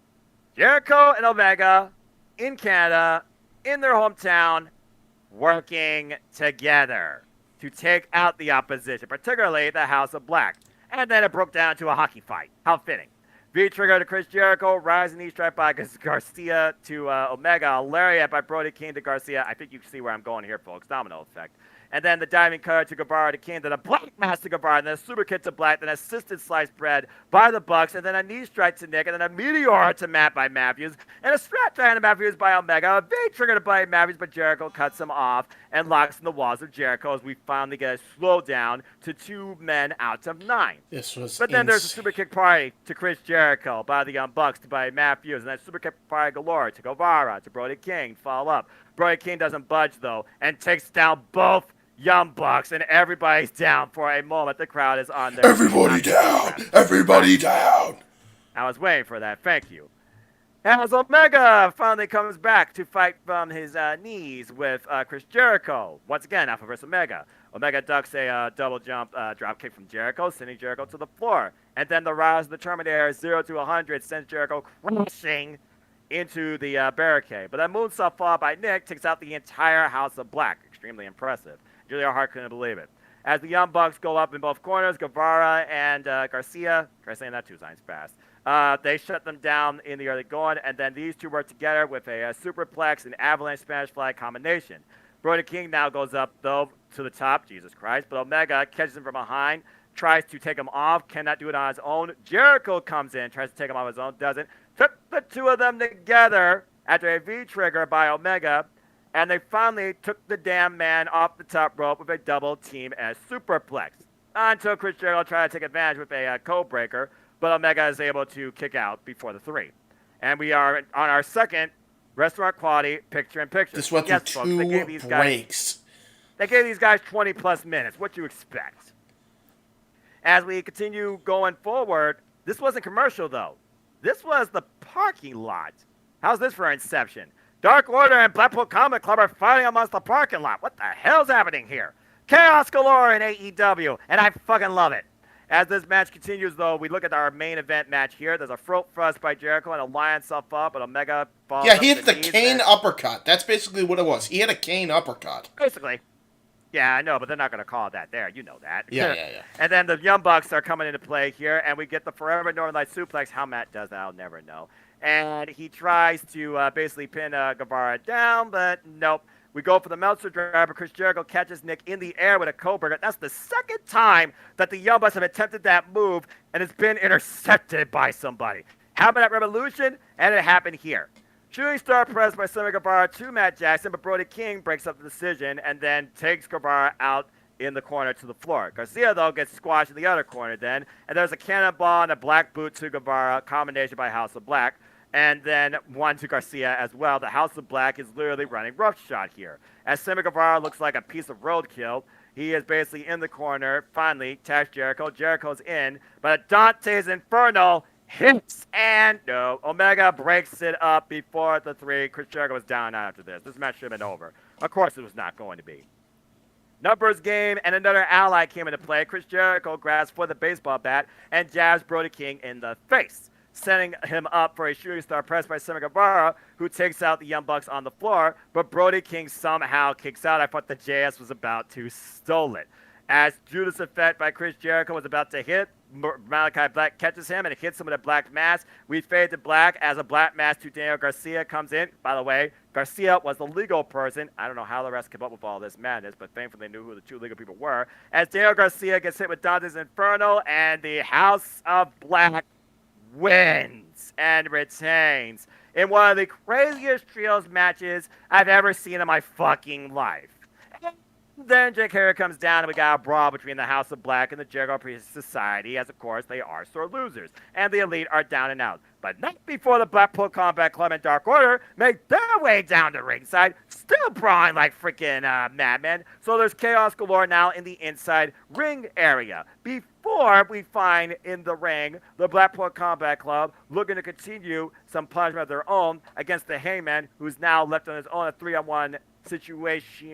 Jericho and Omega in Canada, in their hometown, working together to take out the opposition, particularly the House of Black. And then it broke down to a hockey fight. How fitting. V-trigger to Chris Jericho, rising knee strike by Garcia to Omega, a lariat by Brody King to Garcia. I think you can see where I'm going here, folks. Domino effect. And then the diving cutter to Guevara to King, then a Black Mass to Guevara, and then a super kick to Black, then a assisted sliced bread by the Bucks, and then a knee strike to Nick, and then a meteor to Matt by Matthews, and a strap to Matthews by Omega, a V-trigger to Buddy Matthews, but Jericho cuts him off and locks in the walls of Jericho as we finally get a slowdown to 2 men out of 9. This was But then there's a super kick party to Chris Jericho by the Young Bucks to Buddy Matthews, and then super kick party galore to Guevara, to Brody King, follow up. Brody King doesn't budge, though, and takes down both Young Bucks, and everybody's down for a moment. The crowd is on their Everybody down! Everybody down! I was waiting for that. Thank you. As Omega finally comes back to fight from his knees with Chris Jericho. Once again, Alpha vs. Omega. Omega ducks a double jump drop kick from Jericho, sending Jericho to the floor. And then the Rise of the Terminator 0 to 100 sends Jericho crashing into the barricade. But that moonsault fall by Nick takes out the entire House of Black. Extremely impressive. Julia Hart couldn't believe it. As the Young Bucks go up in both corners, Guevara and Garcia, try saying that 2 times fast, they shut them down in the early going, and then these two work together with a superplex and avalanche Spanish fly combination. Brody King now goes up, though, to the top, Jesus Christ, but Omega catches him from behind, tries to take him off, cannot do it on his own. Jericho comes in, tries to take him off his own, doesn't. Took the 2 of them together after a V-trigger by Omega, and they finally took the damn man off the top rope with a double team as superplex. Until Chris Jericho tried to take advantage with a code breaker, but Omega is able to kick out before the 3. And we are on our second restaurant quality picture-in-picture. This went through yes, folks, 2 breaks. They gave these guys 20-plus minutes. What you expect? As we continue going forward, this wasn't commercial, though. This was the parking lot. How's this for Inception? Dark Order and Blackpool Combat Club are fighting amongst the parking lot. What the hell's happening here? Chaos galore in AEW, and I fucking love it. As this match continues, though, we look at our main event match here. There's a throat thrust by Jericho and a lion himself up, but Omega falls. Yeah, he hit the cane uppercut. That's basically what it was. He hit a cane uppercut. Basically. Yeah, I know, but they're not going to call it that there. You know that. Yeah. And then the Young Bucks are coming into play here, and we get the Forever Northern Light suplex. How Matt does that, I'll never know. And he tries to basically pin Guevara down, but nope. We go for the Meltzer driver. Chris Jericho catches Nick in the air with a Cobra. That's the second time that the Young Bucks have attempted that move, and it's been intercepted by somebody. Happened at Revolution, and it happened here. Shooting star press by Sammy Guevara to Matt Jackson, but Brody King breaks up the decision and then takes Guevara out in the corner to the floor. Garcia, though, gets squashed in the other corner then, and there's a cannonball and a black boot to Guevara, combination by House of Black. And then one to Garcia as well. The House of Black is literally running roughshod here. As Sammy Guevara looks like a piece of roadkill, he is basically in the corner. Finally, tags Jericho. Jericho's in, but Dante's Inferno hits, and no, Omega breaks it up before the three. Chris Jericho was down after this. This match should have been over. Of course it was not going to be. Numbers game, and another ally came into play. Chris Jericho grabs for the baseball bat and jabs Brody King in the face, setting him up for a shooting star press by Sammy Guevara, who takes out the Young Bucks on the floor, but Brody King somehow kicks out. I thought the JS was about to steal it. As Judas Effect by Chris Jericho was about to hit, Malachi Black catches him and hits him with a black mask. We fade to black as a black mask to Daniel Garcia comes in. By the way, Garcia was the legal person. I don't know how the rest came up with all this madness, but thankfully they knew who the two legal people were. As Daniel Garcia gets hit with Dante's Inferno, and the House of Black wins and retains in one of the craziest trios matches I've ever seen in my fucking life. Then Jake Harris comes down, and we got a brawl between the House of Black and the Jericho Priest Society, as of course they are sore losers, and the Elite are down and out. But not before the Blackpool Combat Club and Dark Order make their way down to ringside, still brawling like freaking madmen. So there's chaos galore now in the inside ring area. Before we find in the ring the Blackpool Combat Club looking to continue some punishment of their own against the Hangman, who's now left on his own, a 3-on-1 situation.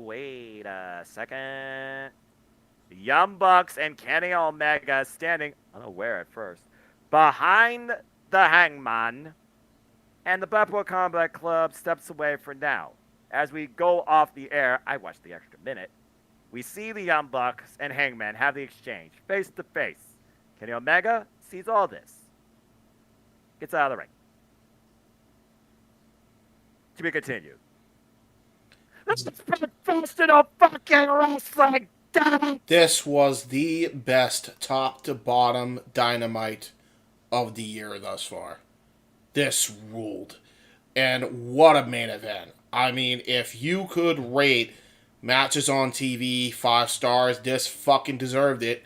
Wait a second. The Young Bucks and Kenny Omega standing unaware at first behind the Hangman, and the Blackpool Combat Club steps away for now. As we go off the air, I watched the extra minute. We see the Young Bucks and Hangman have the exchange face to face. Kenny Omega sees all this, gets out of the ring. To be continued. This is professional fucking wrestling. This was the best top to bottom Dynamite of the year thus far. This ruled. And what a main event. I mean, if you could rate matches on TV 5 stars, this fucking deserved it.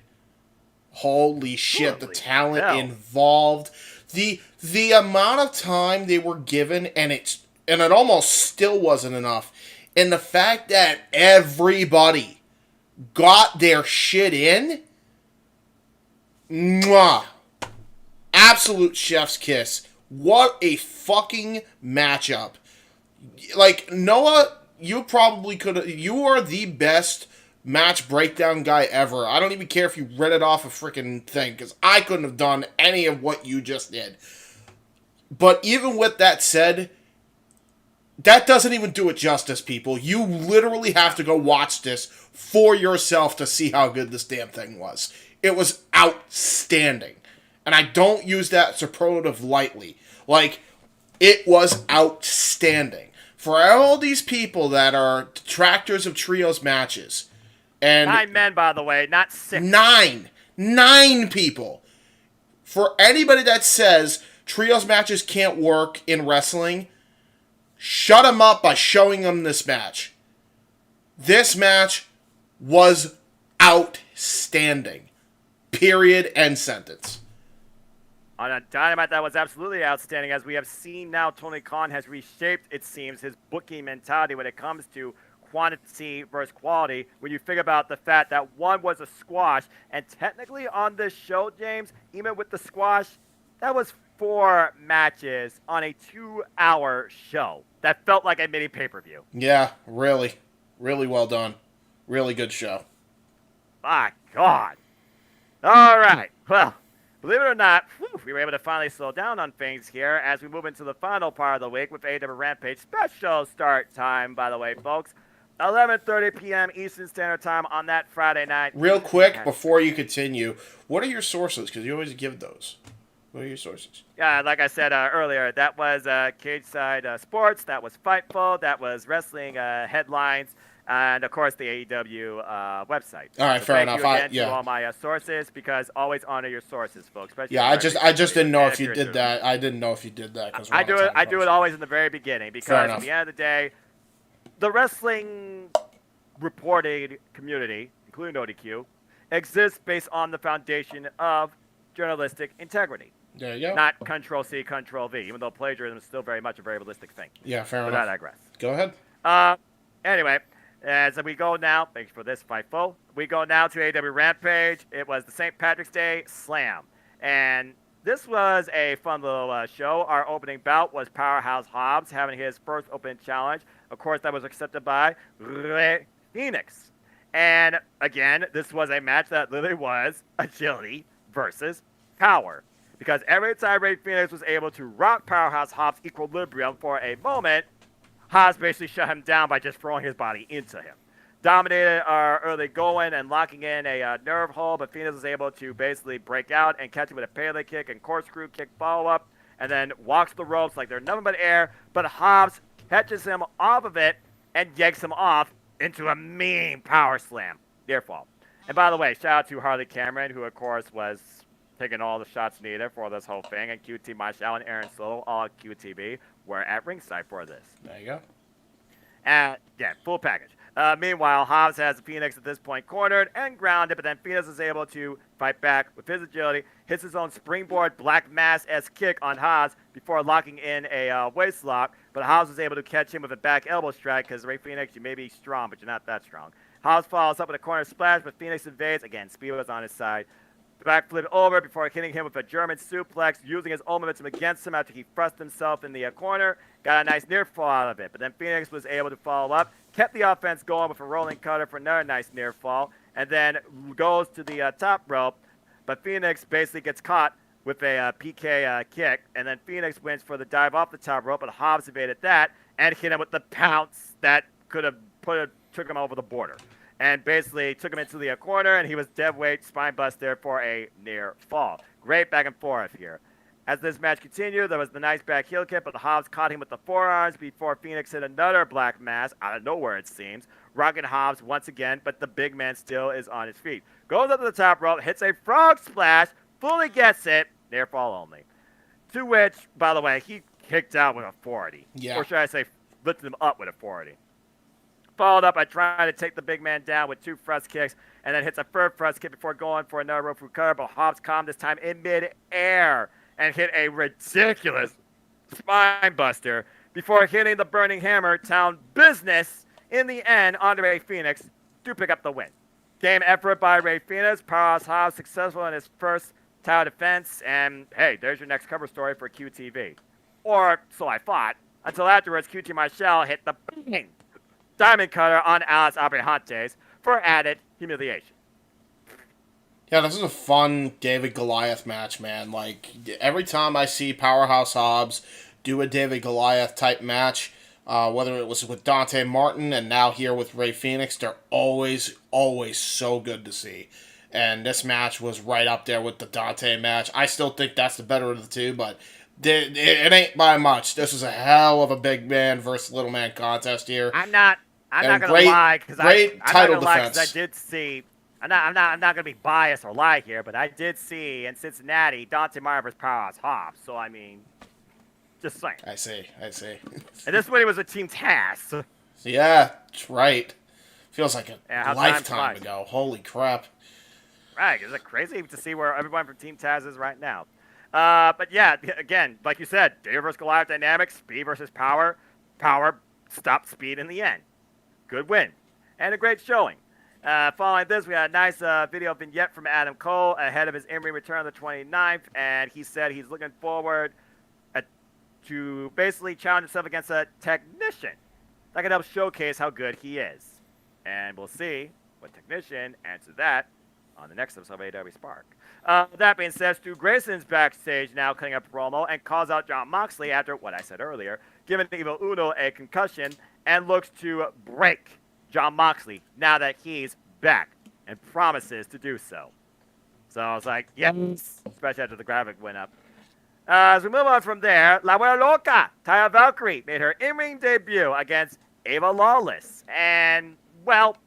Holy shit, the talent involved. The amount of time they were given, and it almost still wasn't enough. And the fact that everybody got their shit in, mwah. Absolute chef's kiss. What a fucking matchup. Like, Noah, you probably could. You are the best match breakdown guy ever. I don't even care if you read it off a freaking thing, because I couldn't have done any of what you just did. But even with that said, that doesn't even do it justice, people. You literally have to go watch this for yourself to see how good this damn thing was. It was outstanding. And I don't use that superlative lightly. Like, it was outstanding. For all these people that are detractors of trios matches, and 9 men, by the way, not 6. 9 people. For anybody that says trios matches can't work in wrestling, shut them up by showing them this match. This match was outstanding. Period. End sentence. On a Dynamite that was absolutely outstanding, as we have seen now, Tony Khan has reshaped, it seems, his booking mentality when it comes to quantity versus quality. When you think about the fact that one was a squash, and technically on this show, James, even with the squash, that was 4 matches on a 2-hour show that felt like a mini pay-per-view. Yeah, really. Really well done. Really good show. My God. All right. Well, believe it or not, we were able to finally slow down on things here as we move into the final part of the week with AEW Rampage. Special start time, by the way, folks. 11:30 p.m. Eastern Standard Time on that Friday night. Real quick, before you continue, what are your sources? Because you always give those. What are your sources? Yeah, like I said earlier, that was Cage Side Sports, that was Fightful, that was Wrestling Headlines, and of course the AEW website. All right, so fair thank enough. You again to all my sources, because always honor your sources, folks. Yeah, I just didn't know if you did that. I didn't know if you did that. I do it always in the very beginning, because at the end of the day, the wrestling reporting community, including ODQ, exists based on the foundation of journalistic integrity. There you go. Not Control-C, Control-V, even though plagiarism is still very much a very realistic thing. Yeah, fair enough. But I digress. Go ahead. Anyway, as we go now, thanks for this, Fightful. We go now to AEW Rampage. It was the St. Patrick's Day Slam. And this was a fun little show. Our opening bout was Powerhouse Hobbs having his first open challenge. Of course, that was accepted by Rey Fenix. And again, this was a match that literally was agility versus power. Because every time Rey Fenix was able to rock Powerhouse Hobbs' equilibrium for a moment, Hobbs basically shut him down by just throwing his body into him. Dominated our early going and locking in a nerve hold, but Fenix was able to basically break out and catch him with a Pele kick and corkscrew kick follow-up, and then walks the ropes like they're nothing but air, but Hobbs catches him off of it and yanks him off into a mean power slam. Near fall. And by the way, shout out to Harley Cameron, who of course was taking all the shots needed for this whole thing, and QT Marshall and Aaron Solo, all QTB, were at ringside for this. There you go. And yeah, full package. Meanwhile, Hobbs has Phoenix at this point cornered and grounded, but then Phoenix is able to fight back with his agility, hits his own springboard Black Mass-esque kick on Hobbs before locking in a waist lock, but Hobbs was able to catch him with a back elbow strike because Rey Fenix, you may be strong, but you're not that strong. Hobbs follows up with a corner splash, but Phoenix invades. Again, speed was on his side. Backflipped over before hitting him with a German suplex, using his own momentum against him after he thrust himself in the corner. Got a nice near fall out of it, but then Phoenix was able to follow up, kept the offense going with a rolling cutter for another nice near fall, and then goes to the top rope, but Phoenix basically gets caught with a PK kick, and then Phoenix wins for the dive off the top rope, but Hobbs evaded that and hit him with the pounce that could have took him over the border. And basically took him into the corner, and he was dead weight spine buster for a near fall. Great back and forth here. As this match continued, there was the nice back heel kick, but Hobbs caught him with the forearms before Phoenix hit another Black Mass, out of nowhere it seems, rocking Hobbs once again, but the big man still is on his feet. Goes up to the top rope, hits a frog splash, fully gets it, near fall only. To which, by the way, he kicked out with a 480. Yeah. Or should I say, lifted him up with a 480. Followed up by trying to take the big man down with 2 thrust kicks, and then hits a third thrust kick before going for another rope through cutter, but Hobbs calmed this time in mid-air and hit a ridiculous spine buster before hitting the Burning Hammer Town Business in the end on Rey Fenix to pick up the win. Game effort by Rey Fenix, Powerhouse Hobbs successful in his first title defense, and hey, there's your next cover story for QTV. Or so I thought, until afterwards QT Marshall hit the bang Diamond Cutter on Alex Abrahantes for added humiliation. Yeah, this is a fun David Goliath match, man. Like, every time I see Powerhouse Hobbs do a David Goliath type match, whether it was with Dante Martin and now here with Rey Fenix, they're always so good to see. And this match was right up there with the Dante match. I still think that's the better of the two, but it ain't by much. This is a hell of a big man versus little man contest here. I'm not gonna lie because I did see. I'm not gonna be biased or lie here, but I did see in Cincinnati Dante Martin versus Powerhouse Hobbs. So I mean, just saying. I see. And this one it was a team task. Yeah, that's right. Feels like a lifetime ago. Holy crap. Right, is it crazy to see where everyone from Team Taz is right now? But yeah, again, like you said, David versus Goliath dynamics, speed versus power. Power stopped speed in the end. Good win. And a great showing. Following this, we had a nice video vignette from Adam Cole ahead of his in-ring return on the 29th, and he said he's looking forward to basically challenge himself against a technician that can help showcase how good he is. And we'll see what technician answers that on the next episode of AEW Spark. That being said, Stu Grayson's backstage now cutting up promo and calls out Jon Moxley after what I said earlier, giving Evil Uno a concussion and looks to break Jon Moxley now that he's back and promises to do so. So I was like, yes, especially after the graphic went up. As we move on from there, La Abuela Loca, Taya Valkyrie, made her in-ring debut against Ava Lawless. And, well,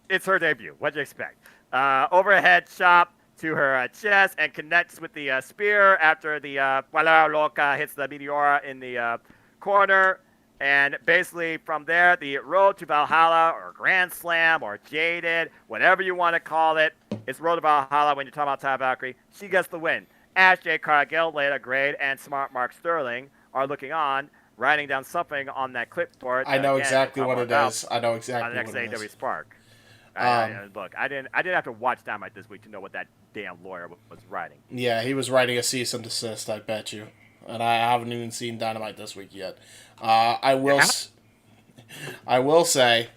it's her debut. What'd you expect? Overhead chop to her chest and connects with the spear after the Abuela Loca hits the Meteora in the corner. And basically from there, the Road to Valhalla or Grand Slam or Jaded, whatever you want to call it, it's Road to Valhalla when you're talking about Taya Valkyrie. She gets the win. Ash J. Cargill, Leda Grade, and Smart Mark Sterling are looking on, writing down something on that clipboard. I know exactly what it is. I know exactly on the next what it AEW is. Spark. Look, I didn't have to watch Dynamite this week to know what that damn lawyer was writing. Yeah, he was writing a cease and desist, I bet you. And I haven't even seen Dynamite this week yet. I will say,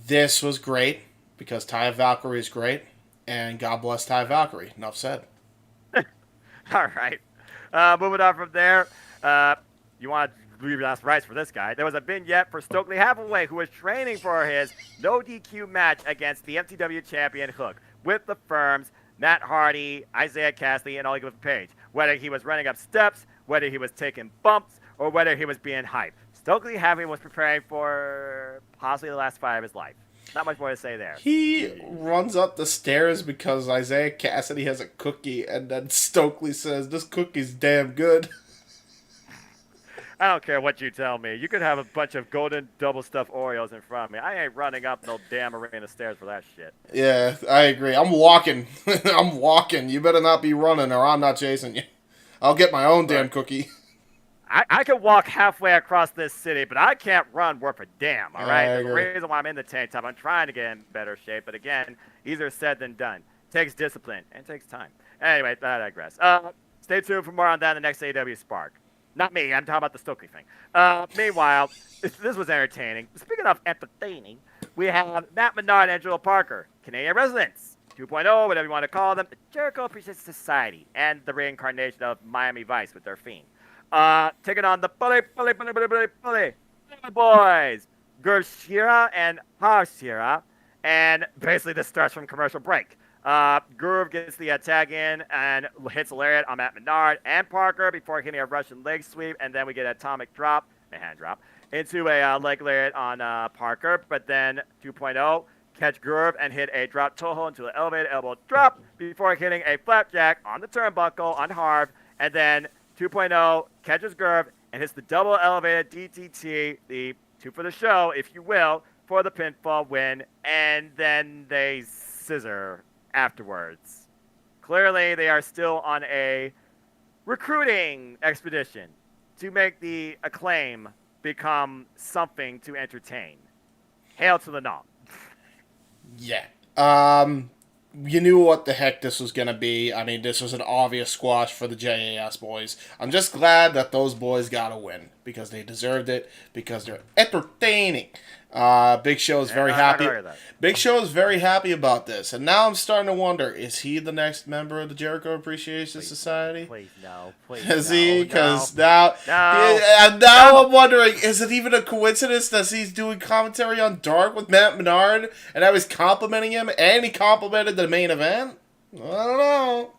this was great because Taya Valkyrie is great, and God bless Taya Valkyrie. Enough said. All right. Moving on from there, you want to leave last rights for this guy. There was a vignette for Stokely Hathaway, who was training for his no DQ match against the MTW champion Hook with the firms Matt Hardy, Isaiah Cassidy, and Ollie Page. Whether he was running up steps, whether he was taking bumps, or whether he was being hyped. Stokely Hathaway was preparing for possibly the last fight of his life. Not much more to say there. He runs up the stairs because Isaiah Cassidy has a cookie, and then Stokely says, "This cookie's damn good." I don't care what you tell me. You could have a bunch of golden double stuffed Oreos in front of me. I ain't running up no damn arena stairs for that shit. Yeah, I agree. I'm walking. I'm walking. You better not be running, or I'm not chasing you. I'll get my own damn cookie. I can walk halfway across this city, but I can't run worth a damn, all right? I The agree. reason why I'm in the tank top, I'm trying to get in better shape, but again, easier said than done. Takes discipline, and takes time. Anyway, I digress. Stay tuned for more on that in the next AEW Spark. Not me, I'm talking about the Stokely thing. Meanwhile, this was entertaining. Speaking of entertaining, we have Matt Menard and Angelo Parker, Canadian residents, 2.0, whatever you want to call them, the Jericho Appreciation Society, and the reincarnation of Miami Vice with their Fiend. Taking on the Bully Boys, Gurshira and Hashira, and basically this starts from commercial break. Groove gets the tag in and hits a lariat on Matt Menard and Parker before hitting a Russian leg sweep, and then we get an atomic drop, a hand drop, into a leg lariat on Parker, but then 2.0 catch Groove and hit a drop toho into an elevated elbow drop before hitting a flapjack on the turnbuckle on Harv, and then 2.0 catches Groove and hits the double elevated DTT, the two for the show, if you will, for the pinfall win, and then they scissor afterwards. Clearly, they are still on a recruiting expedition to make the Acclaim become something to entertain. Hail to the nom. Yeah. You knew what the heck this was going to be. I mean, this was an obvious squash for the JAS boys. I'm just glad that those boys got a win because they deserved it, because they're entertaining. Big Show is very happy. Big Show is very happy about this. And now I'm starting to wonder, is he the next member of the Jericho Appreciation Society? Please, no. Please, Is no, he? Because no. now I'm wondering, is it even a coincidence that he's doing commentary on Dark with Matt Menard, and I was complimenting him, and he complimented the main event? I don't know.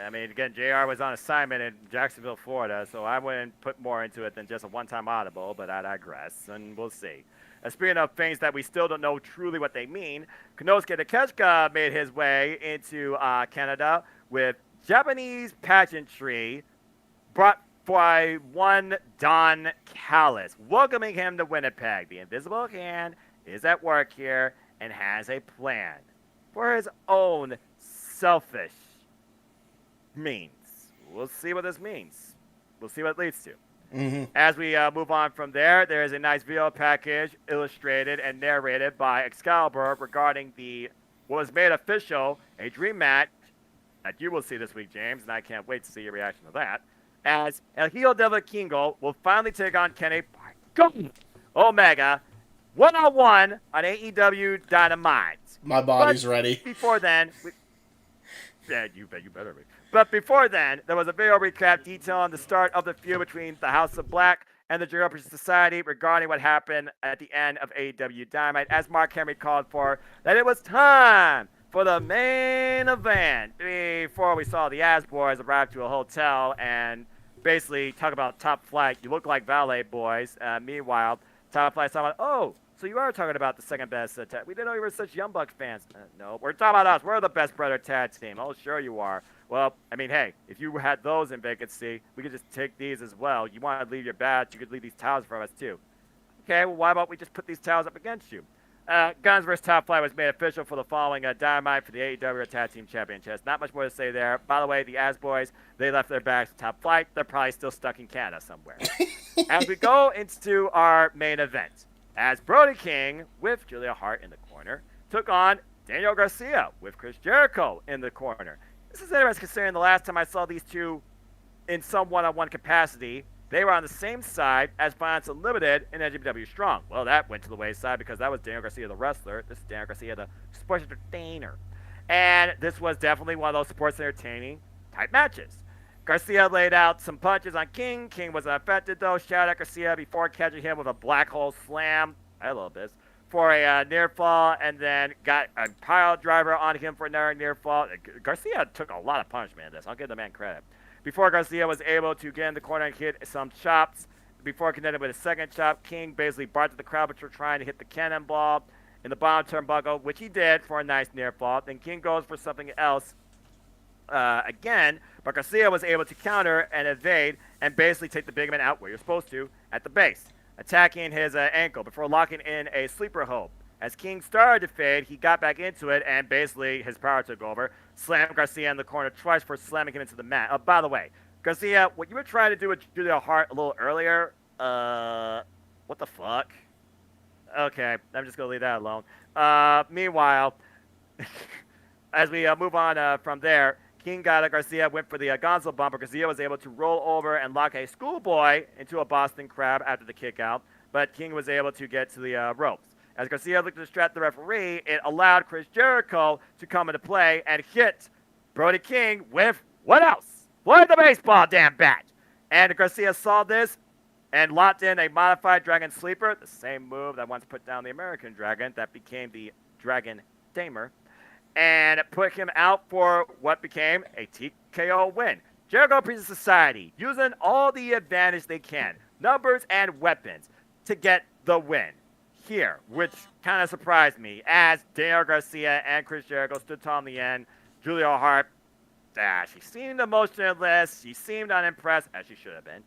I mean, again, JR was on assignment in Jacksonville, Florida, so I wouldn't put more into it than just a one-time audible, but I digress, and we'll see. Speaking of things that we still don't know truly what they mean, Konosuke Takeshita made his way into Canada with Japanese pageantry brought by one Don Callis, welcoming him to Winnipeg. The Invisible Hand is at work here and has a plan for his own selfish means. We'll see what this means. We'll see what it leads to. As we move on from there, there is a nice video package illustrated and narrated by Excalibur regarding what was made official, a dream match that you will see this week, James, and I can't wait to see your reaction to that, as El Hijo del Kingo will finally take on Kenny Omega one-on-one on AEW Dynamite. My body's ready. Before then, you better be. But before then, there was a video recap detailing the start of the feud between the House of Black and the Jericho Society regarding what happened at the end of AEW Dynamite, as Mark Henry called for that it was time for the main event. Before we saw the Ass Boys arrive to a hotel and basically talk about Top Flight. You look like valet boys. Meanwhile, Top Flight's talking about, oh, so you are talking about the second best tag. We didn't know you were such Young Bucks fans. No, we're talking about us. We're the best brother tag team. Oh, sure you are. Well, I mean, hey, if you had those in vacancy, we could just take these as well. You want to leave your badge, you could leave these towels for us too. Okay, well, why don't we just put these towels up against you? Guns vs. Top Flight was made official for the following Dynamite for the AEW Tag Team Championships. Not much more to say there. By the way, the Ass Boys, they left their bags to Top Flight. They're probably still stuck in Canada somewhere. As we go into our main event, as Brody King, with Julia Hart in the corner, took on Daniel Garcia with Chris Jericho in the corner. This is interesting considering the last time I saw these two in some one-on-one capacity, they were on the same side as Violence Unlimited and NJPW Strong. Well, that went to the wayside because that was Daniel Garcia, the wrestler. This is Daniel Garcia, the sports entertainer. And this was definitely one of those sports entertaining type matches. Garcia laid out some punches on King. King was unaffected, though. Shot at Garcia before catching him with a black hole slam. I love this. For a near fall, and then got a pile driver on him for another near fall. Garcia took a lot of punishment in this. I'll give the man credit. Before Garcia was able to get in the corner and hit some chops, before connecting with a second chop, King basically barred the crowd, which were trying to hit the cannonball in the bottom turnbuckle, which he did for a nice near fall. Then King goes for something else again, but Garcia was able to counter and evade and basically take the big man out where you're supposed to, at the base, attacking his ankle before locking in a sleeper hold. As King started to fade, he got back into it, and basically his power took over. Slammed Garcia in the corner twice for slamming him into the mat. By the way, Garcia, what you were trying to do with Julia Hart a little earlier, what the fuck? Okay, I'm just going to leave that alone. Meanwhile, as we move on from there, King got Garcia, went for the Gonzo bumper. Garcia was able to roll over and lock a schoolboy into a Boston Crab after the kick out, but King was able to get to the ropes. As Garcia looked to distract the referee, it allowed Chris Jericho to come into play and hit Brody King with what else? Play the baseball damn bat. And Garcia saw this and locked in a modified Dragon Sleeper, the same move that once put down the American Dragon that became the Dragon Tamer, and put him out for what became a TKO win. Jericho Priest Society using all the advantage they can, numbers and weapons, to get the win here, which kind of surprised me, as Daniel Garcia and Chris Jericho stood tall in the end. Julia Hart, she seemed emotionless, she seemed unimpressed, as she should have been.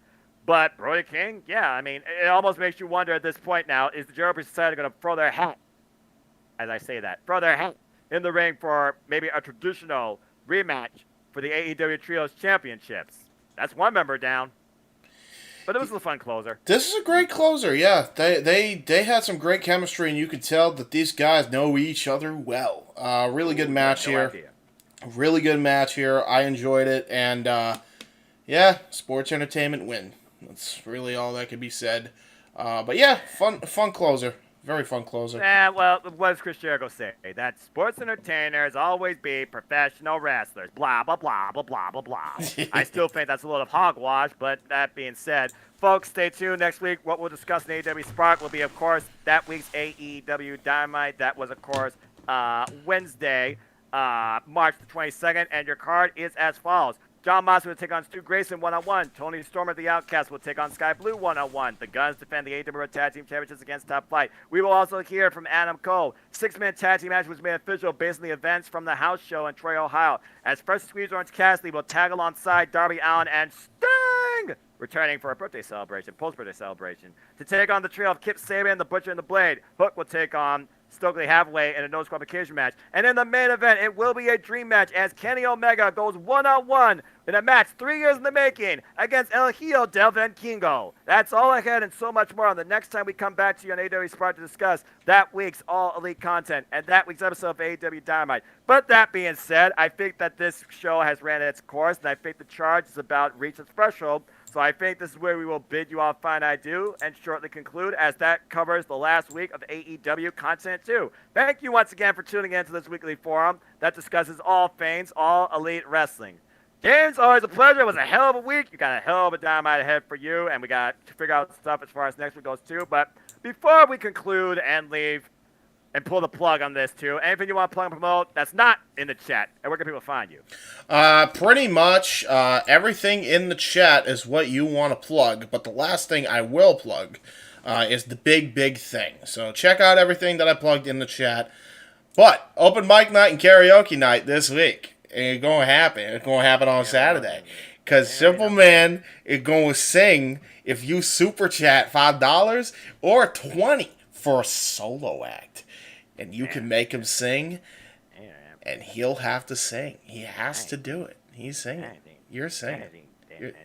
But Brody King, yeah, I mean, it almost makes you wonder at this point now, is the Jericho Society going to throw their hat, as I say that, throw their hat in the ring for maybe a traditional rematch for the AEW Trios Championships? That's one member down. But it was a fun closer. This is a great closer, yeah. They had some great chemistry, and you could tell that these guys know each other well. Really good match here. Idea. Really good match here. I enjoyed it, and yeah, sports entertainment win. That's really all that can be said. But yeah, fun closer. Very fun closer. Yeah, well, what does Chris Jericho say? That sports entertainers always be professional wrestlers. Blah, blah, blah, blah, blah, blah, blah. I still think that's a lot of hogwash, but that being said, folks, stay tuned. Next week, what we'll discuss in AEW Spark will be, of course, that week's AEW Dynamite. That was, of course, Wednesday, March the 22nd, and your card is as follows. John Moss will take on Stu Grayson one-on-one. Tony Storm of the Outcast will take on Sky Blue one-on-one. The Guns defend the AEW Tag Team Championships against Top Flight. We will also hear from Adam Cole. 6-man tag team match was made official based on the events from the house show in Troy, Ohio. As Fresh Squeeze Orange Cassidy will tag alongside Darby Allin and Sting, returning for a birthday celebration, post-birthday celebration, to take on the trio of Kip Sabian, the Butcher, and the Blade. Hook will take on Stokely Hathaway in a no-disqualification match. And in the main event, it will be a dream match as Kenny Omega goes one-on-one in a match 3 years in the making against El Hijo del Vikingo. That's all I had and so much more on the next time we come back to you on AEW Spark to discuss that week's All Elite content and that week's episode of AEW Dynamite. But that being said, I think that this show has ran its course, and I think the charge is about reaching its threshold. So I think this is where we will bid you all fine adieu and shortly conclude, as that covers the last week of AEW content too. Thank you once again for tuning in to this weekly forum that discusses all things All Elite Wrestling. James, always a pleasure. It was a hell of a week. You got a hell of a Dynamite ahead for you, and we got to figure out stuff as far as next week goes too. But before we conclude and leave and pull the plug on this too, anything you want to plug and promote that's not in the chat, and where can people find you? Pretty much everything in the chat is what you want to plug, but the last thing I will plug is the big thing. So check out everything that I plugged in the chat. But open mic night and karaoke night this week. It's going to happen. It's going to happen on Saturday. Because Simple Man is going to sing if you super chat $5 or $20 for a solo act. And you can make him sing, and he'll have to sing. He has to do it. He's singing. You're singing.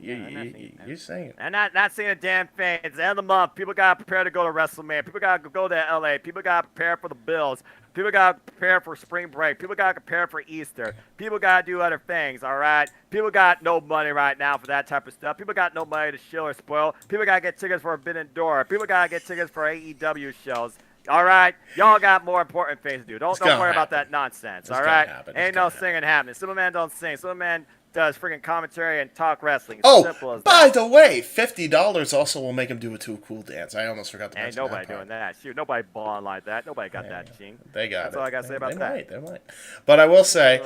You're singing. And not saying a damn thing. It's the end of the month. People got to prepare to go to WrestleMania. People got to go to LA. People got to prepare for the Bills. People got to prepare for spring break. People got to prepare for Easter. People got to do other things, all right? People got no money right now for that type of stuff. People got no money to shill or spoil. People got to get tickets for Forbidden Door. People got to get tickets for AEW shows. All right? Y'all got more important things to do. Don't worry about that nonsense, all right? Ain't no singing happening. Superman don't sing. Superman does freaking commentary and talk wrestling. It's simple as that. By the way, $50 also will make him do a Too Cool dance. I almost forgot to mention that. Ain't nobody doing that. Shoot, nobody balling like that. Nobody got that ching. They got it. That's all I got to say about that. They might. But I will say,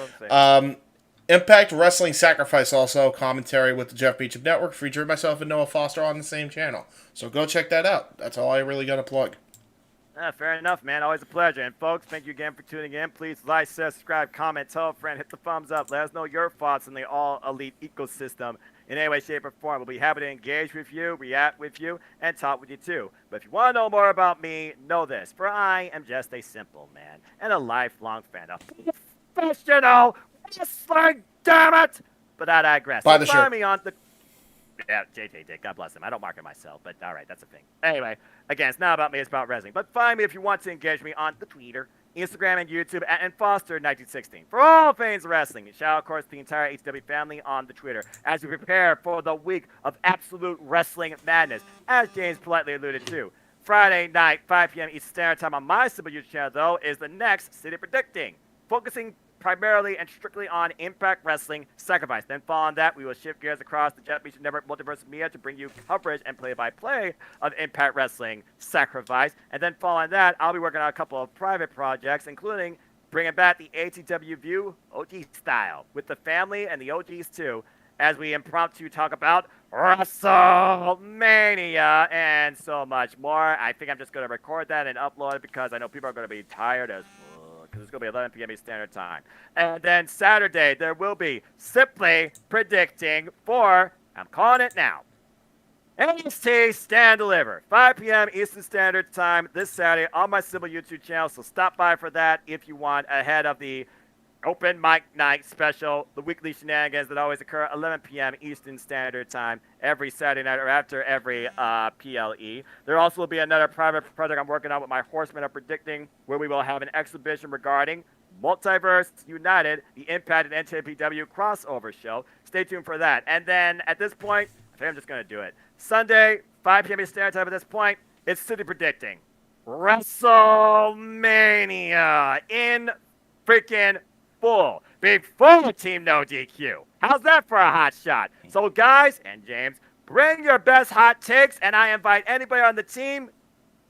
Impact Wrestling Sacrifice also, commentary with the Jeff Beecham Network, featuring myself and Noah Foster on the same channel. So go check that out. That's all I really got to plug. Fair enough, man. Always a pleasure. And, folks, thank you again for tuning in. Please like, subscribe, comment, tell a friend, hit the thumbs up. Let us know your thoughts on the All Elite ecosystem in any way, shape, or form. We'll be happy to engage with you, react with you, and talk with you, too. But if you want to know more about me, know this. For I am just a simple man and a lifelong fan of professional wrestling, damn it! But I digress. Buy the shirt. Find me on the... Yeah, JJ did. God bless him. I don't market myself, but all right, that's a thing. Anyway, again, it's not about me, it's about wrestling. But find me if you want to engage me on the Twitter, Instagram, and YouTube at Foster1916 for all things wrestling. And shout out, of course, the entire HW family on the Twitter as we prepare for the week of absolute wrestling madness, as James politely alluded to. Friday night, 5 p.m. Eastern Standard Time on my Super YouTube channel, though, is the next City Predicting, focusing primarily and strictly on Impact Wrestling Sacrifice. Then following that, we will shift gears across the Jeff Beecham Network Multiverse of Media to bring you coverage and play-by-play of Impact Wrestling Sacrifice. And then following that, I'll be working on a couple of private projects, including bringing back the ATW View OG style with the family and the OGs too, as we impromptu talk about WrestleMania and so much more. I think I'm just going to record that and upload it because I know people are going to be tired as because it's going to be 11 p.m. Eastern Standard Time. And then Saturday, there will be Simply Predicting for, I'm calling it now, NXT Stand Deliver, 5 p.m. Eastern Standard Time this Saturday on my Simple YouTube channel. So stop by for that if you want, ahead of the Open Mic Night special, the weekly shenanigans that always occur at 11 p.m. Eastern Standard Time every Saturday night or after every PLE. There also will be another private project I'm working on with my Horsemen of Predicting, where we will have an exhibition regarding Multiverse United, the Impact and NJPW crossover show. Stay tuned for that. And then at this point, I think I'm just going to do it. Sunday, 5 p.m. Eastern Standard Time at this point, it's City Predicting WrestleMania in freaking full before Team No DQ. How's that for a hot shot? So guys and James, bring your best hot takes, and I invite anybody on the team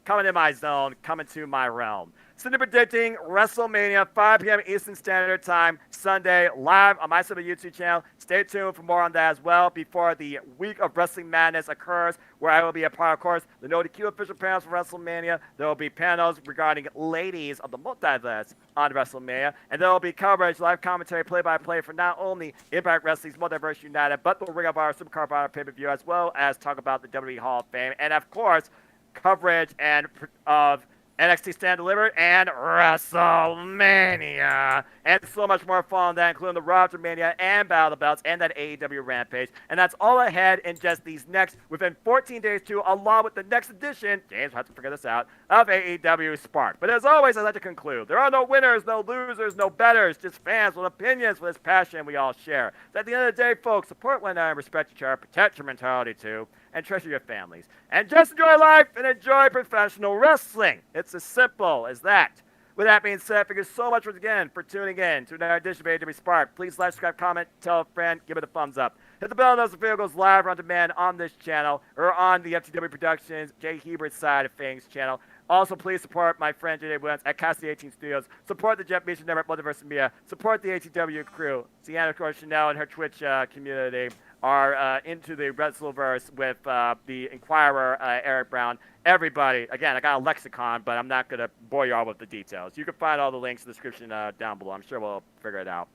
coming in my zone, coming to my realm. Cindy Predicting WrestleMania, 5 p.m. Eastern Standard Time, Sunday, live on my Super YouTube channel. Stay tuned for more on that as well before the week of Wrestling Madness occurs, where I will be a part, of course, the No DQ official panels for WrestleMania. There will be panels regarding ladies of the multiverse on WrestleMania, and there will be coverage, live commentary, play-by-play for not only Impact Wrestling's Multiverse United, but the Ring of Honor Supercard of Honor pay-per-view, as well as talk about the WWE Hall of Fame, and of course, coverage and of NXT Stand Delivered, and WrestleMania. And so much more following that, including the Raw Mania and Battle of the Belts and that AEW Rampage. And that's all ahead in just these next, within 14 days too, along with the next edition, James will have to figure this out, of AEW Spark. But as always, I'd like to conclude, there are no winners, no losers, no betters, just fans with opinions with this passion we all share. So at the end of the day, folks, support one another, respect each other, protect your mentality too, and treasure your families. And just enjoy life and enjoy professional wrestling. It's as simple as that. With that being said, thank you so much once again for tuning in to another edition of AEW Spark. Please like, subscribe, comment, tell a friend, give it a thumbs up. Hit the bell notice the video goes live or on demand on this channel or on the FTW Productions, Jay Hebert side of things channel. Also, please support my friend J.J. Williams at Cassie 18 Studios. Support the Jeff Beach Network, Multiverse Media. Support the ATW crew. Sienna, of course, Chanel and her Twitch community are into the Wrestleverse with the Inquirer, Eric Brown. Everybody, again, I got a lexicon, but I'm not going to bore you all with the details. You can find all the links in the description down below. I'm sure we'll figure it out.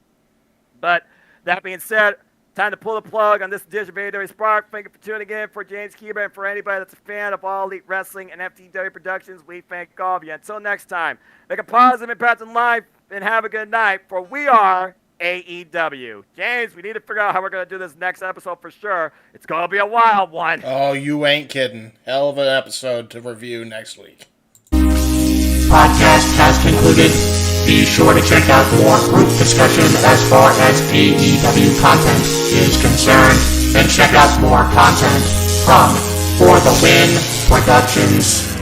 But that being said, time to pull the plug on this edition of AEW Spark. Thank you for tuning in. For James Keeber and for anybody that's a fan of All Elite Wrestling and FTW Productions, we thank all of you. Until next time, make a positive impact in life and have a good night, for we are AEW. James, we need to figure out how we're going to do this next episode for sure. It's going to be a wild one. Oh, you ain't kidding. Hell of an episode to review next week. Podcast has concluded. Be sure to check out more group discussion as far as AEW content is concerned, and check out more content from For the Win Productions.